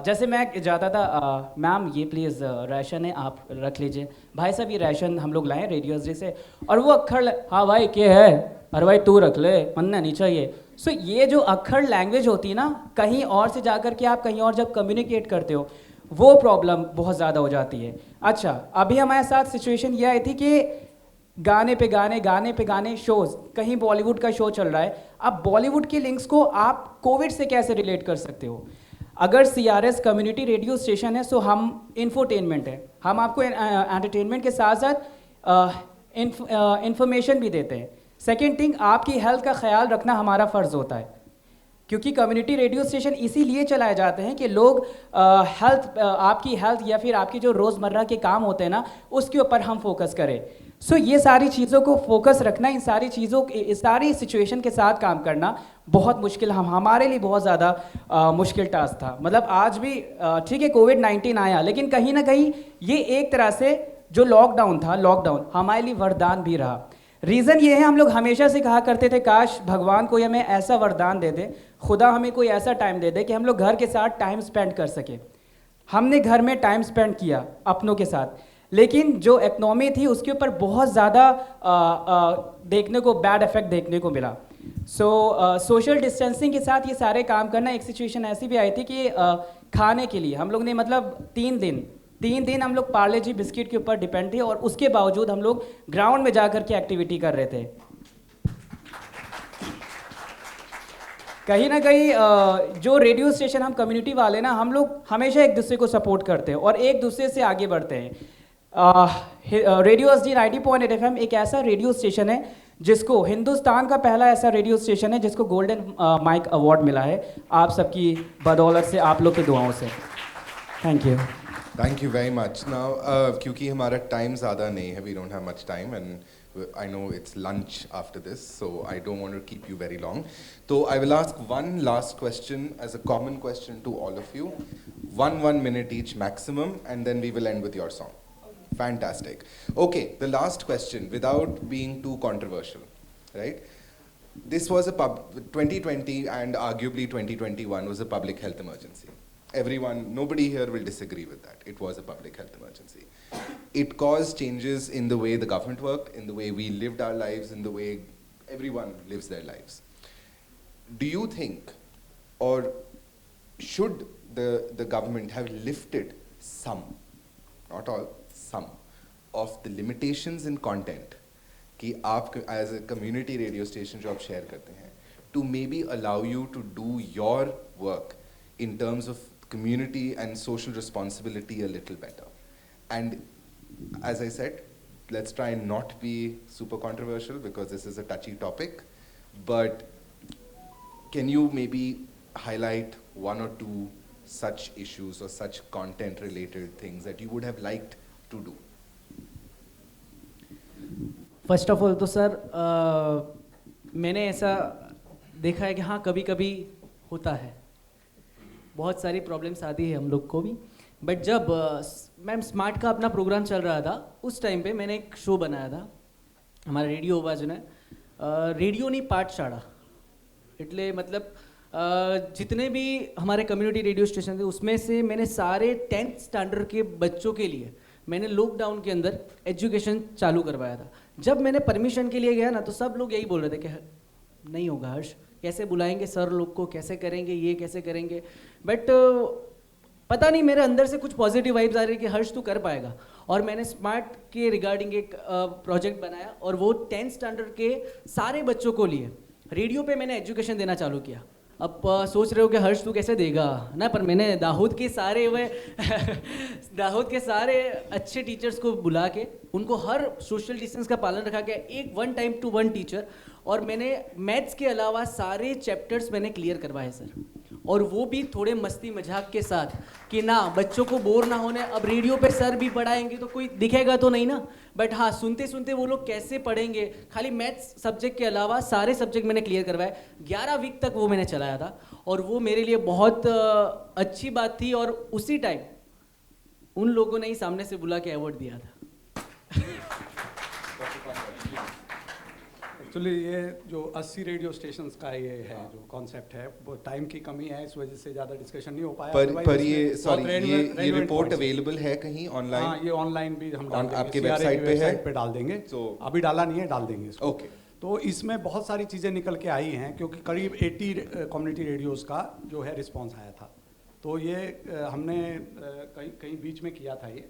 जैसे मैं जाता था, मैम ये प्लीज़ राशन है आप रख लीजिए, भाई साहब ये राशन हम लोग लाए रेडियो एसडी से, और वो अक्खड़, हाँ भाई क्या है, अरे भाई तू रख ले, मनना नहीं चाहिए। सो ये जो अक्खड़ लैंग्वेज होती है ना, कहीं और से जा कर के आप कहीं और जब कम्युनिकेट करते हो, वो प्रॉब्लम बहुत ज़्यादा हो जाती है। अच्छा, अभी हमारे साथ सिचुएशन ये आई थी कि गाने पे गाने शोज़, कहीं बॉलीवुड का शो चल रहा है। अब बॉलीवुड के लिंक्स को आप कोविड से कैसे रिलेट कर सकते हो? अगर CRS कम्युनिटी रेडियो स्टेशन है, सो हम इंफोटेनमेंट है, हम आपको एंटरटेनमेंट के साथ साथ इंफॉर्मेशन भी देते हैं। सेकेंड थिंग, आपकी हेल्थ का ख्याल रखना हमारा फ़र्ज़ होता है, क्योंकि कम्युनिटी रेडियो स्टेशन इसीलिए चलाए जाते हैं कि लोग आपकी हेल्थ या फिर आपकी जो रोज़मर्रा के काम होते हैं ना, उसके ऊपर हम फोकस करें। सो ये सारी चीज़ों को फोकस रखना, इन सारी सिचुएशन के साथ काम करना बहुत मुश्किल, हमारे लिए बहुत ज़्यादा मुश्किल टास्क था। मतलब आज भी ठीक है कोविड-19 आया, लेकिन कहीं ना कहीं ये एक तरह से जो लॉकडाउन था, लॉकडाउन हमारे लिए वरदान भी रहा। रीज़न ये है, हम लोग हमेशा से कहा करते थे काश भगवान कोई हमें ऐसा वरदान दे दे, खुदा हमें कोई ऐसा टाइम दे दे कि हम लोग घर के साथ टाइम स्पेंड कर सके। हमने घर में टाइम स्पेंड किया अपनों के साथ, लेकिन जो इकनॉमी थी उसके ऊपर बहुत ज़्यादा देखने को बैड इफेक्ट देखने को मिला। सोशल डिस्टेंसिंग के साथ ये सारे काम करना, एक सिचुएशन ऐसी भी आई थी कि खाने के लिए हम लोग ने मतलब 3 दिन हम लोग पार्ले जी बिस्किट के ऊपर डिपेंड थे, और उसके बावजूद हम लोग ग्राउंड में जाकर के एक्टिविटी कर रहे थे। कहीं ना कहीं जो रेडियो स्टेशन हम कम्युनिटी वाले ना, हम लोग हमेशा एक दूसरे को सपोर्ट करते हैं और एक दूसरे से आगे बढ़ते हैं। रेडियो एसडी 90.8 FM एक ऐसा रेडियो स्टेशन है जिसको, हिंदुस्तान का पहला ऐसा रेडियो स्टेशन है जिसको गोल्डन माइक अवार्ड मिला है, आप सबकी बदौलत से, आप लोग की दुआओं से। Thank you very much.
Now क्योंकि हमारा टाइम ज़्यादा नहीं है, we don't have much time, and I know it's lunch after this, so I don't want to keep you very long. So I will ask one last question as a common question to all of you. 1 minute each maximum, and then we will end with your song. Fantastic. Okay, the last question, without being too controversial, right? This was 2020 and arguably 2021 was a public health emergency. Everyone, nobody here will disagree with that. It was a public health emergency. It caused changes in the way the government worked, in the way we lived our lives, in the way everyone lives their lives. Do you think, or should the government have lifted some, not all, some, of the limitations in content कि आप as a community radio station जो आप share करते हैं, to maybe allow you to do your work in terms of community and social responsibility a little better? And as I said, let's try and not be super controversial because this is a touchy topic, but can you maybe highlight 1 or 2 such issues or such content related things that you would have liked to do?
First of all तो sir मैंने ऐसा देखा है कि हाँ कभी कभी होता है, बहुत सारी प्रॉब्लम्स आती है हम लोग को भी, बट जब मैम स्मार्ट का अपना प्रोग्राम चल रहा था उस टाइम पे मैंने एक शो बनाया था हमारा रेडियो आवाज ने, रेडियोनी पाठशाला, એટલે मतलब जितने भी हमारे कम्युनिटी रेडियो स्टेशन थे उसमें से मैंने सारे 10th स्टैंडर्ड के बच्चों के लिए मैंने लॉकडाउन के अंदर एजुकेशन चालू करवाया था. जब मैंने परमिशन के लिए गया ना तो सब लोग यही बोल रहे थे कि नहीं होगा हर्ष, कैसे बुलाएंगे सर लोग को, कैसे करेंगे, ये कैसे करेंगे, बट पता नहीं मेरे अंदर से कुछ पॉजिटिव वाइब्स आ रही कि हर्ष तू कर पाएगा. और मैंने स्मार्ट के रिगार्डिंग एक प्रोजेक्ट बनाया और वो 10th स्टैंडर्ड के सारे बच्चों को लिए रेडियो पे मैंने एजुकेशन देना चालू किया. अब सोच रहे हो कि हर्ष तू कैसे देगा ना, पर मैंने दाहोद के सारे दाहोद के सारे अच्छे टीचर्स को बुला के उनको हर सोशल डिस्टेंस का पालन रखा गया, एक 1 टाइम टू 1 टीचर, और मैंने मैथ्स के अलावा सारे चैप्टर्स मैंने क्लियर करवाए सर, और वो भी थोड़े मस्ती मजाक के साथ कि ना बच्चों को बोर ना होने. अब रेडियो पे सर भी पढ़ाएंगे तो कोई दिखेगा तो नहीं ना, बट हाँ सुनते सुनते वो लोग कैसे पढ़ेंगे. खाली मैथ्स सब्जेक्ट के अलावा सारे सब्जेक्ट मैंने क्लियर करवाए. 11 वीक तक वो मैंने चलाया था और वो मेरे लिए बहुत अच्छी बात थी. और उसी टाइम उन लोगों ने ही सामने से बुला के अवार्ड दिया था.
एक्चुअली ये जो 80 रेडियो स्टेशंस का ये है जो कॉन्सेप्ट है, वो टाइम की कमी है, इस वजह से ज़्यादा डिस्कशन नहीं हो पाया.
पर ये सॉरी ये रिपोर्ट अवेलेबल है कहीं ऑनलाइन?
हाँ, ये ऑनलाइन भी हम डाल देंगे,
आपके वेबसाइट
पे डाल देंगे.
तो
अभी डाला नहीं है, डाल देंगे इसको.
ओके.
तो इसमें बहुत सारी चीज़ें निकल के आई हैं क्योंकि करीब 80 कम्युनिटी रेडियोज़ का जो है रिस्पॉन्स आया था. तो ये हमने कहीं बीच में किया था ये,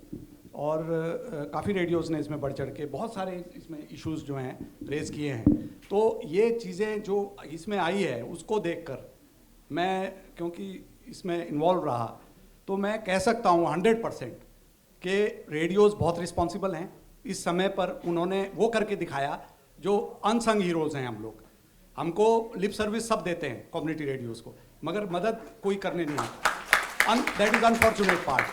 और काफ़ी रेडियोज़ ने इसमें बढ़ चढ़ के बहुत सारे इसमें इश्यूज़ जो हैं रेज़ किए हैं. तो ये चीज़ें जो इसमें आई है उसको देखकर मैं, क्योंकि इसमें इन्वॉल्व रहा, तो मैं कह सकता हूँ 100% कि रेडियोज़ बहुत रिस्पॉन्सिबल हैं. इस समय पर उन्होंने वो करके दिखाया जो अनसंग हीरोज़ हैं. हम लोग, हमको लिप सर्विस सब देते हैं कम्युनिटी रेडियोज़ को, मगर मदद कोई करने नहीं आता. That is unfortunate part.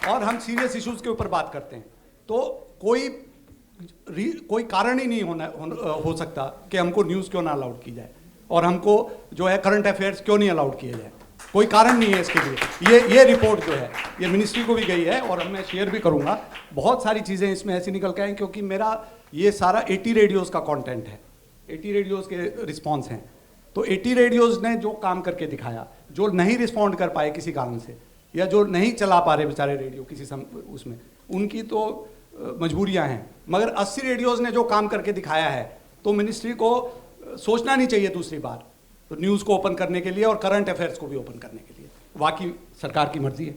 और हम सीरियस इश्यूज़ के ऊपर बात करते हैं तो कोई कारण ही नहीं हो सकता कि हमको न्यूज़ क्यों ना अलाउड की जाए और हमको जो है करंट अफेयर्स क्यों नहीं अलाउड किए जाए. कोई कारण नहीं है इसके लिए. ये रिपोर्ट जो है ये मिनिस्ट्री को भी गई है और मैं शेयर भी करूँगा. बहुत सारी चीज़ें इसमें ऐसी निकल के आई क्योंकि मेरा ये सारा 80 रेडियोज़ का कंटेंट है, 80 रेडियोज़ के रिस्पॉन्स हैं. तो 80 रेडियोज़ ने जो काम करके दिखाया, जो नहीं रिस्पॉन्ड कर पाए किसी कारण से या जो नहीं चला पा रहे बेचारे रेडियो किसी उसमें, उनकी तो मजबूरियां हैं. मगर 80 रेडियोज़ ने जो काम करके दिखाया है तो मिनिस्ट्री को सोचना नहीं चाहिए दूसरी बार तो न्यूज़ को ओपन करने के लिए और करंट अफेयर्स को भी ओपन करने के लिए. बाकी सरकार की मर्जी है.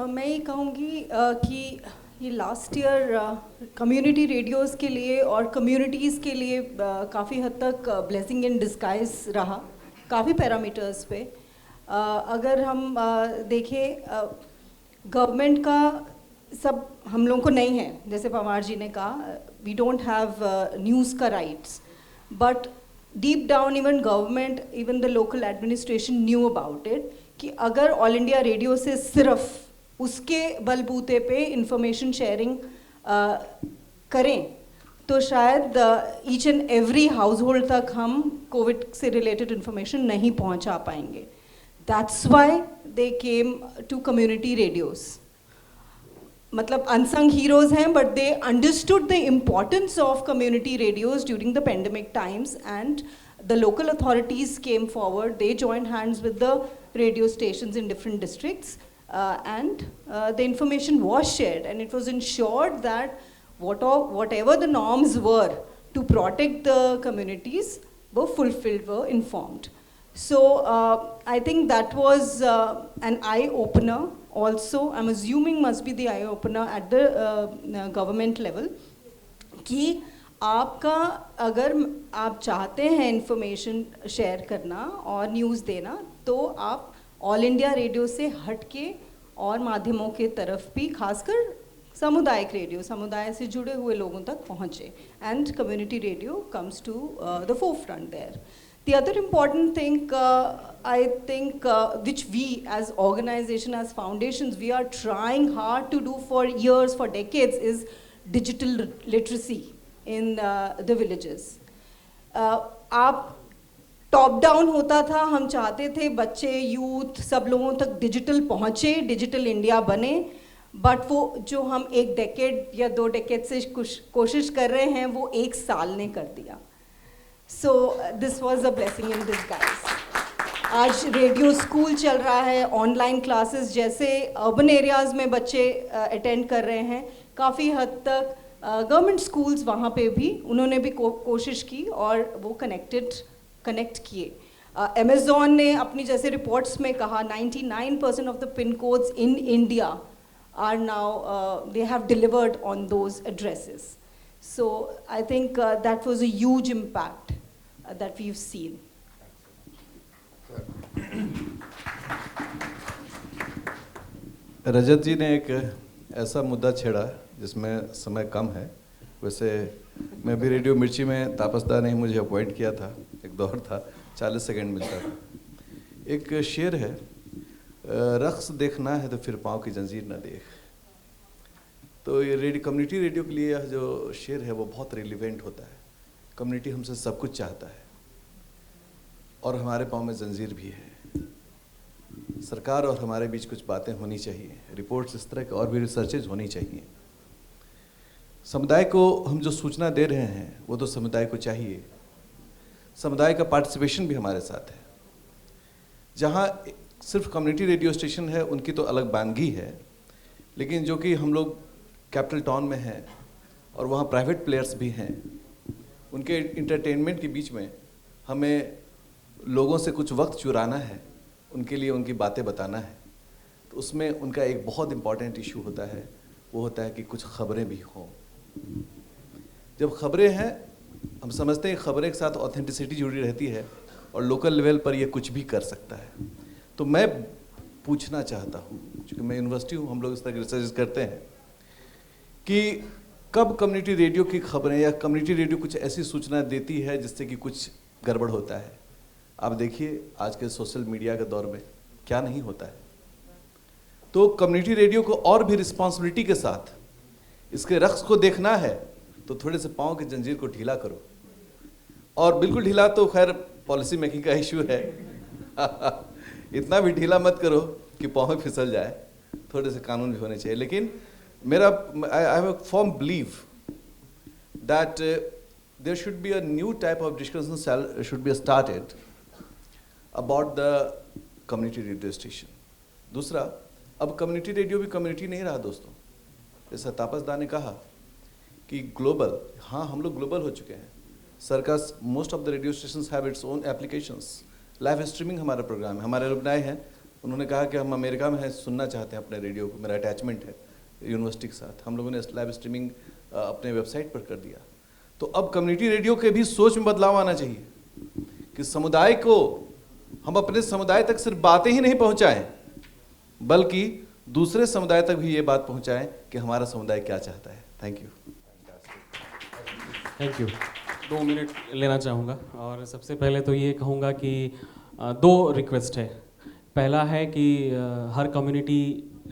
मैं ये कहूँगी कि ये लास्ट ईयर कम्युनिटी रेडियोज़ के लिए और कम्युनिटीज़ के लिए काफ़ी हद तक ब्लेसिंग इन डिस्गाइज रहा काफ़ी पैरामीटर्स पे. अगर हम देखें गवर्नमेंट का सब हम लोगों को नहीं है, जैसे पवार जी ने कहा वी डोंट हैव न्यूज़ का rights, but deep down even government, even the local administration knew about it कि अगर ऑल इंडिया रेडियो से सिर्फ उसके बलबूते पे इंफॉर्मेशन शेयरिंग करें तो शायद each and every household तक हम कोविड से रिलेटेड इंफॉर्मेशन नहीं पहुंचा पाएंगे. That's why they came to community radios. मतलब unsung heroes हैं, but they understood the importance of community radios during the pandemic times, and the local authorities came forward. They joined hands with the radio stations in different districts, and the information was shared, and it was ensured that whatever the norms were to protect the communities were fulfilled, were informed. So I think that was an eye-opener. Also, I'm assuming must be the eye-opener at the government level कि आपका अगर आप चाहते हैं information share करना और news देना तो आप ऑल इंडिया रेडियो से हट के और माध्यमों के तरफ भी खासकर सामुदायिक रेडियो, समुदाय से जुड़े हुए लोगों तक पहुँचे, and community radio comes to the forefront there. The other important thing, I think, which we as organization, as foundations, we are trying hard to do for years, for decades, is digital literacy in the villages. आप top down होता था, हम चाहते थे बच्चे, youth, सब लोगों तक डिजिटल पहुँचे, डिजिटल इंडिया बने, बट वो जो हम 1 डेकेड या 2 डेकेड से कोशिश कर रहे हैं वो 1 साल ने कर दिया. So this was a blessing in disguise. आज रेडियो स्कूल चल रहा है, ऑनलाइन क्लासेस जैसे अर्बन एरियाज़ में बच्चे अटेंड कर रहे हैं. काफ़ी हद तक गवर्नमेंट स्कूल्स वहाँ पे भी उन्होंने भी कोशिश की और वो कनेक्ट किए. अमेज़ॉन ने अपनी जैसे रिपोर्ट्स में कहा 99% of the pin codes in India are now they have delivered on those addresses. So I think that was a huge impact that we've seen.
रजत जी ने एक ऐसा मुद्दा छेड़ा जिसमें समय कम है. वैसे मैं भी रेडियो मिर्ची में तापसदा ने मुझे अपॉइंट किया था, एक दौर था 40 सेकंड मिलता था. एक शेर है, रक्स देखना है तो फिर पाँव की जंजीर न देख. तो ये कम्युनिटी रेडियो के लिए यह जो शेर है वो बहुत रिलेवेंट होता है. कम्युनिटी हमसे सब कुछ चाहता है और हमारे पाँव में जंजीर भी है. सरकार और हमारे बीच कुछ बातें होनी चाहिए, रिपोर्ट्स इस तरह के और भी रिसर्चेज होनी चाहिए. समुदाय को हम जो सूचना दे रहे हैं वो तो समुदाय को चाहिए. समुदाय का पार्टिसिपेशन भी हमारे साथ है. जहाँ सिर्फ कम्युनिटी रेडियो स्टेशन है उनकी तो अलग बानगी है, लेकिन जो कि हम लोग कैपिटल टाउन में हैं और वहाँ प्राइवेट प्लेयर्स भी हैं, उनके इंटरटेनमेंट के बीच में हमें लोगों से कुछ वक्त चुराना है, उनके लिए उनकी बातें बताना है. तो उसमें उनका एक बहुत इम्पॉर्टेंट इशू होता है, वो होता है कि कुछ खबरें भी हों. जब खबरें हैं, हम समझते हैं खबरें के साथ ऑथेंटिसिटी जुड़ी रहती है और लोकल लेवल पर ये कुछ भी कर सकता है. तो मैं पूछना चाहता हूँ, क्योंकि मैं यूनिवर्सिटी हूँ, हम लोग इस तरह रिसर्च करते हैं कि कब कम्युनिटी रेडियो की खबरें या कम्युनिटी रेडियो कुछ ऐसी सूचना देती है जिससे कि कुछ गड़बड़ होता है. आप देखिए आज के सोशल मीडिया के दौर में क्या नहीं होता है. तो कम्युनिटी रेडियो को और भी रिस्पॉन्सिबिलिटी के साथ इसके रक्स को देखना है तो थोड़े से पाँव की जंजीर को ढीला करो. और बिल्कुल ढीला तो खैर पॉलिसी मेकिंग का इशू है इतना भी ढीला मत करो कि पाँव फिसल जाए. थोड़े से कानून भी होने चाहिए. लेकिन मेरा I have a firm believe that there should be a new type of discussion should be started about the community radio station. दूसरा, अब कम्युनिटी रेडियो भी कम्युनिटी नहीं रहा दोस्तों. जैसा तापसदा ने कहा कि ग्लोबल, हाँ हम लोग ग्लोबल हो चुके हैं. सरकार most of the radio station have its own applications. Live streaming हमारा प्रोग्राम है. हमारे अलुमनाई हैं, उन्होंने कहा कि हम अमेरिका में हैं, सुनना चाहते हैं अपने रेडियो को. मेरा अटैचमेंट है यूनिवर्सिटी के साथ. हम लोगों ने लाइव स्ट्रीमिंग अपने वेबसाइट पर कर दिया. तो अब कम्युनिटी रेडियो के भी सोच में बदलाव आना चाहिए कि समुदाय को हम अपने समुदाय तक सिर्फ बातें ही नहीं पहुंचाएं, बल्कि दूसरे समुदाय तक भी ये बात पहुंचाएं कि हमारा समुदाय क्या चाहता है. Thank you.
Thank you. 2 minute लेना चाहूँगा और सबसे पहले तो ये कहूँगा कि 2 रिक्वेस्ट है. पहला है कि हर कम्युनिटी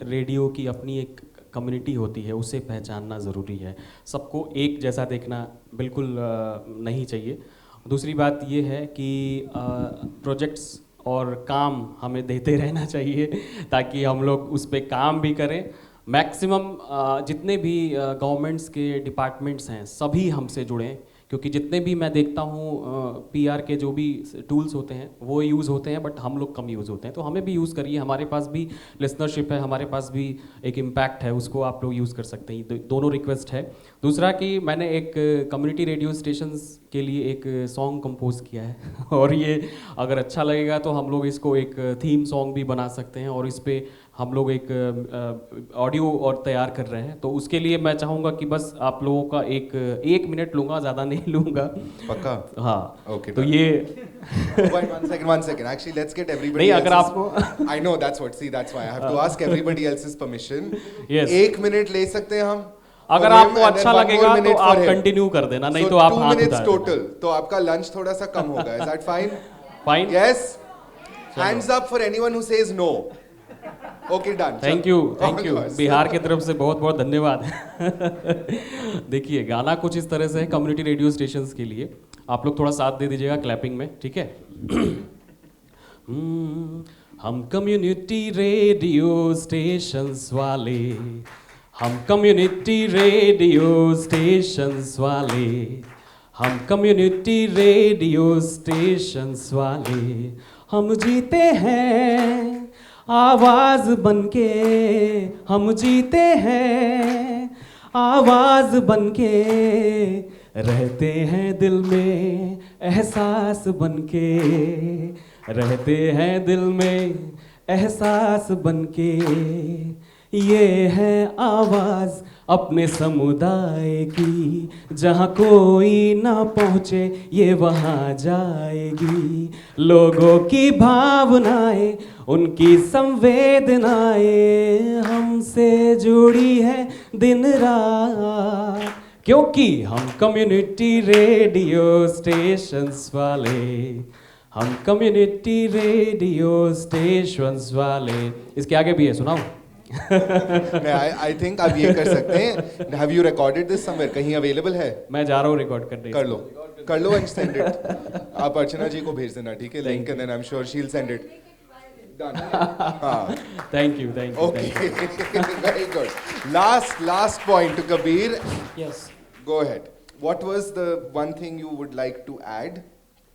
रेडियो की अपनी एक कम्युनिटी होती है, उसे पहचानना ज़रूरी है। सबको एक जैसा देखना बिल्कुल नहीं चाहिए। दूसरी बात ये है कि प्रोजेक्ट्स और काम हमें देते रहना चाहिए ताकि हम लोग उस पर काम भी करें। मैक्सिमम जितने भी गवर्नमेंट्स के डिपार्टमेंट्स हैं सभी हमसे जुड़ें, क्योंकि जितने भी मैं देखता हूँ पीआर के जो भी टूल्स होते हैं वो यूज़ होते हैं, बट हम लोग कम यूज़ होते हैं। तो हमें भी यूज़ करिए, हमारे पास भी लिसनरशिप है, हमारे पास भी एक इम्पैक्ट है, उसको आप लोग यूज़ कर सकते हैं। दोनों रिक्वेस्ट है। दूसरा कि मैंने एक कम्युनिटी रेडियो स्टेशंस के लिए एक सॉन्ग कंपोज किया है और ये अगर अच्छा लगेगा तो हम लोग इसको एक थीम सॉन्ग भी बना सकते हैं, और इस पर हम लोग एक ऑडियो और तैयार कर रहे हैं। तो उसके लिए मैं चाहूँगा कि बस आप लोगों का एक मिनट लूँगा, ज़्यादा नहीं लूँगा।
पक्का?
हाँ।
Okay,
तो
done.
ये
one second. Actually, let's get everybody.
नहीं, अगर
else's-
आपको
I know that's why I have to ask everybody else's permission.
Yes.
1 minute ले सकते हैं हम?
अगर
For him
आपको
and then
अच्छा
one more
लगेगा तो
minute for
आप
him.
कंटिन्यू कर देना, नहीं
So
तो आप
2
हाथ
minutes
उठा
total. तो आपका लंच थोड़ा सा कम होगा. Is that fine?
Fine.
Yes. Hands up for anyone who says no. Okay, done.
Thank
चलो.
यू।
All yours.
बिहार की तरफ से बहुत बहुत धन्यवाद। देखिए गाना कुछ इस तरह से है कम्युनिटी रेडियो स्टेशंस के लिए, आप लोग थोड़ा साथ दे दीजिएगा क्लैपिंग में, ठीक है? हम कम्युनिटी रेडियो स्टेशंस वाले, हम कम्युनिटी रेडियो स्टेशंस वाले, हम कम्युनिटी रेडियो स्टेशंस वाले, हम जीते हैं आवाज बनके, हम जीते हैं आवाज बनके, रहते हैं दिल में एहसास बनके, रहते हैं दिल में एहसास बनके, ये है आवाज अपने समुदाय की, जहाँ कोई ना पहुँचे ये वहाँ जाएगी। लोगों की भावनाएं, उनकी संवेदनाएं हमसे जुड़ी है दिन रात, क्योंकि हम कम्युनिटी रेडियो स्टेशंस वाले, हम कम्युनिटी रेडियो स्टेशंस वाले। इसके आगे भी है, सुनाओ?
I think आप ये कर सकते हैं. Have you recorded this somewhere? कहीं अवेलेबल है?
मैं जा रहा हूँ रिकॉर्ड करने।
कर लो and send it. आप अर्चना जी को भेज देना, ठीक है? Link and then I'm sure she'll send it. Done. हाँ.
Thank you.
Okay. Very good. Last point to Kabir.
Yes.
Go ahead. What was the one thing you would like to add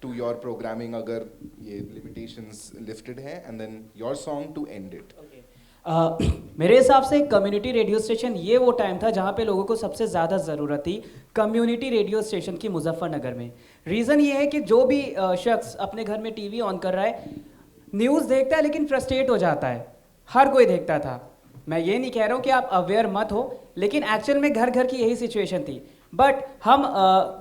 to your programming अगर ये limitations lifted हैं, and then your song to end it?
मेरे हिसाब से community radio station ये वो time था जहाँ पे लोगों को सबसे ज़्यादा ज़रूरत थी कम्युनिटी रेडियो स्टेशन की मुजफ्फरनगर में। रीज़न ये है कि जो भी शख्स अपने घर में टीवी ऑन कर रहा है, न्यूज़ देखता है लेकिन फ्रस्ट्रेट हो जाता है। हर कोई देखता था। मैं ये नहीं कह रहा हूँ कि आप अवेयर मत हो, लेकिन एक्चुअल में घर घर की यही सिचुएशन थी। बट हम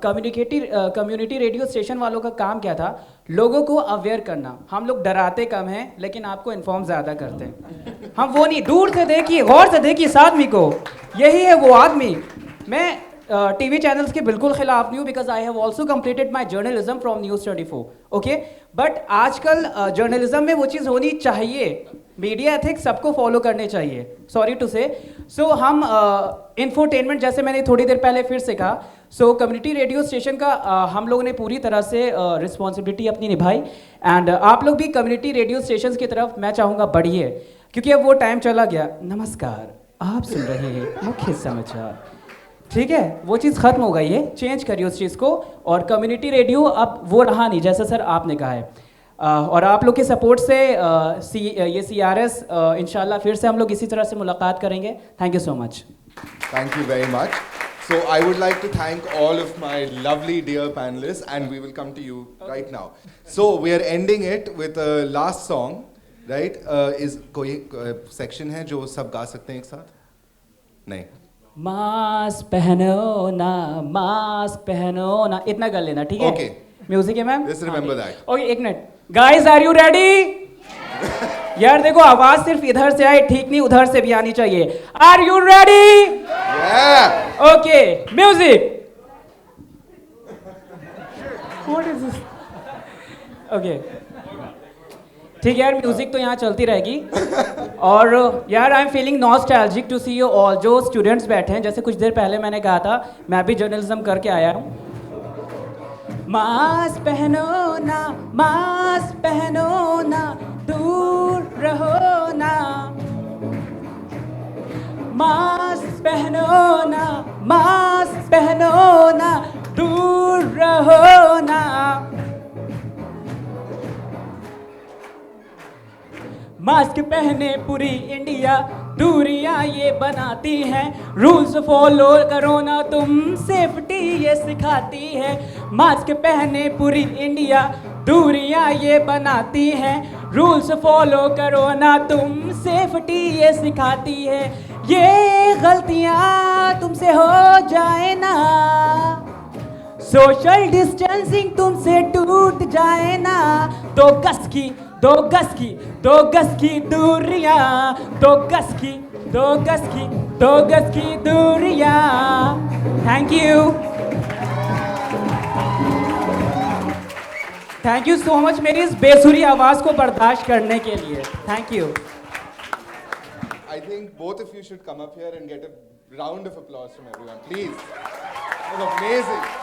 कम्युनिटी रेडियो स्टेशन वालों का काम क्या था? लोगों को अवेयर करना। हम लोग डराते कम हैं लेकिन आपको इन्फॉर्म ज़्यादा करते हैं। हम वो नहीं, दूर से देखिए, गौर से देखिए इस आदमी को, यही है वो आदमी। मैं टीवी चैनल्स के बिल्कुल खिलाफ नहीं हूँ, because I have also completed my journalism from news 24, okay. But आजकल जर्नलिज्म में वो चीज़ होनी चाहिए, मीडिया एथिक्स सबको फॉलो करने चाहिए, सॉरी टू से। सो हम इंफोटेनमेंट, जैसे मैंने थोड़ी देर पहले फिर से कहा, सो कम्युनिटी रेडियो स्टेशन का हम लोगों ने पूरी तरह से रिस्पॉन्सिबिलिटी अपनी निभाई। एंड आप लोग भी कम्युनिटी रेडियो स्टेशन की तरफ मैं चाहूँगा बढ़िए, क्योंकि अब वो टाइम चला गया। नमस्कार, आप सुन रहे हैं मुख्य समाचार, ठीक है? वो चीज़ खत्म हो गई है, चेंज करिए उस चीज़ को। और कम्युनिटी रेडियो अब वो रहा नहीं, जैसा सर आपने कहा है। और आप लोग के सपोर्ट से ये CRS इंशाल्लाह फिर से हम लोग इसी तरह से मुलाकात करेंगे। Thank you so much.
Thank you very much. So I would like to thank all of my lovely dear panelists, and we will come to you right now. So we are ending it with a last song, right? Is कोई section है जो सब गा सकते हैं एक साथ? नहीं.
मास्क पहनो ना, मास्क पहनो ना, इतना कर लेना, ठीक है?
Okay.
म्यूजिक है ma'am?
Just remember that.
Okay, एक मिनट। Guys, are you ready? यार देखो, आवाज सिर्फ इधर से आए ठीक नहीं, उधर से भी आनी चाहिए। Are you ready?
Yeah.
Okay, music. What is this? Okay, ठीक है यार, म्यूजिक तो यहाँ चलती रहेगी। और यार I am feeling nostalgic to see you all. जो स्टूडेंट्स बैठे हैं, जैसे कुछ देर पहले मैंने कहा था, मैं भी जर्नलिज्म करके आया हूँ। मास्क पहनो ना, मास्क पहनो ना, दूर रहो ना, मास्क पहनो ना, मास्क पहनो ना, दूर रहो ना। मास्क पहने पूरी इंडिया, दूरियां ये बनाती हैं, रूल्स फॉलो करो ना तुम, सेफ्टी ये सिखाती है। मास्क पहने पूरी इंडिया, दूरियां ये बनाती हैं, रूल्स फॉलो करो ना तुम, सेफ्टी ये सिखाती है। ये गलतियां तुमसे हो जाए ना, सोशल डिस्टेंसिंग तुमसे टूट जाए ना, तो गज की दो गज की, दो गज की दूरियां, दो गज की, दो गज की, दो गज की दूरियां। Thank you, thank you so much मेरी इस बेसुरी आवाज को बर्दाश्त करने के लिए। Thank you.
I think both of you should come up here and get a round of applause from everyone, please. It was amazing.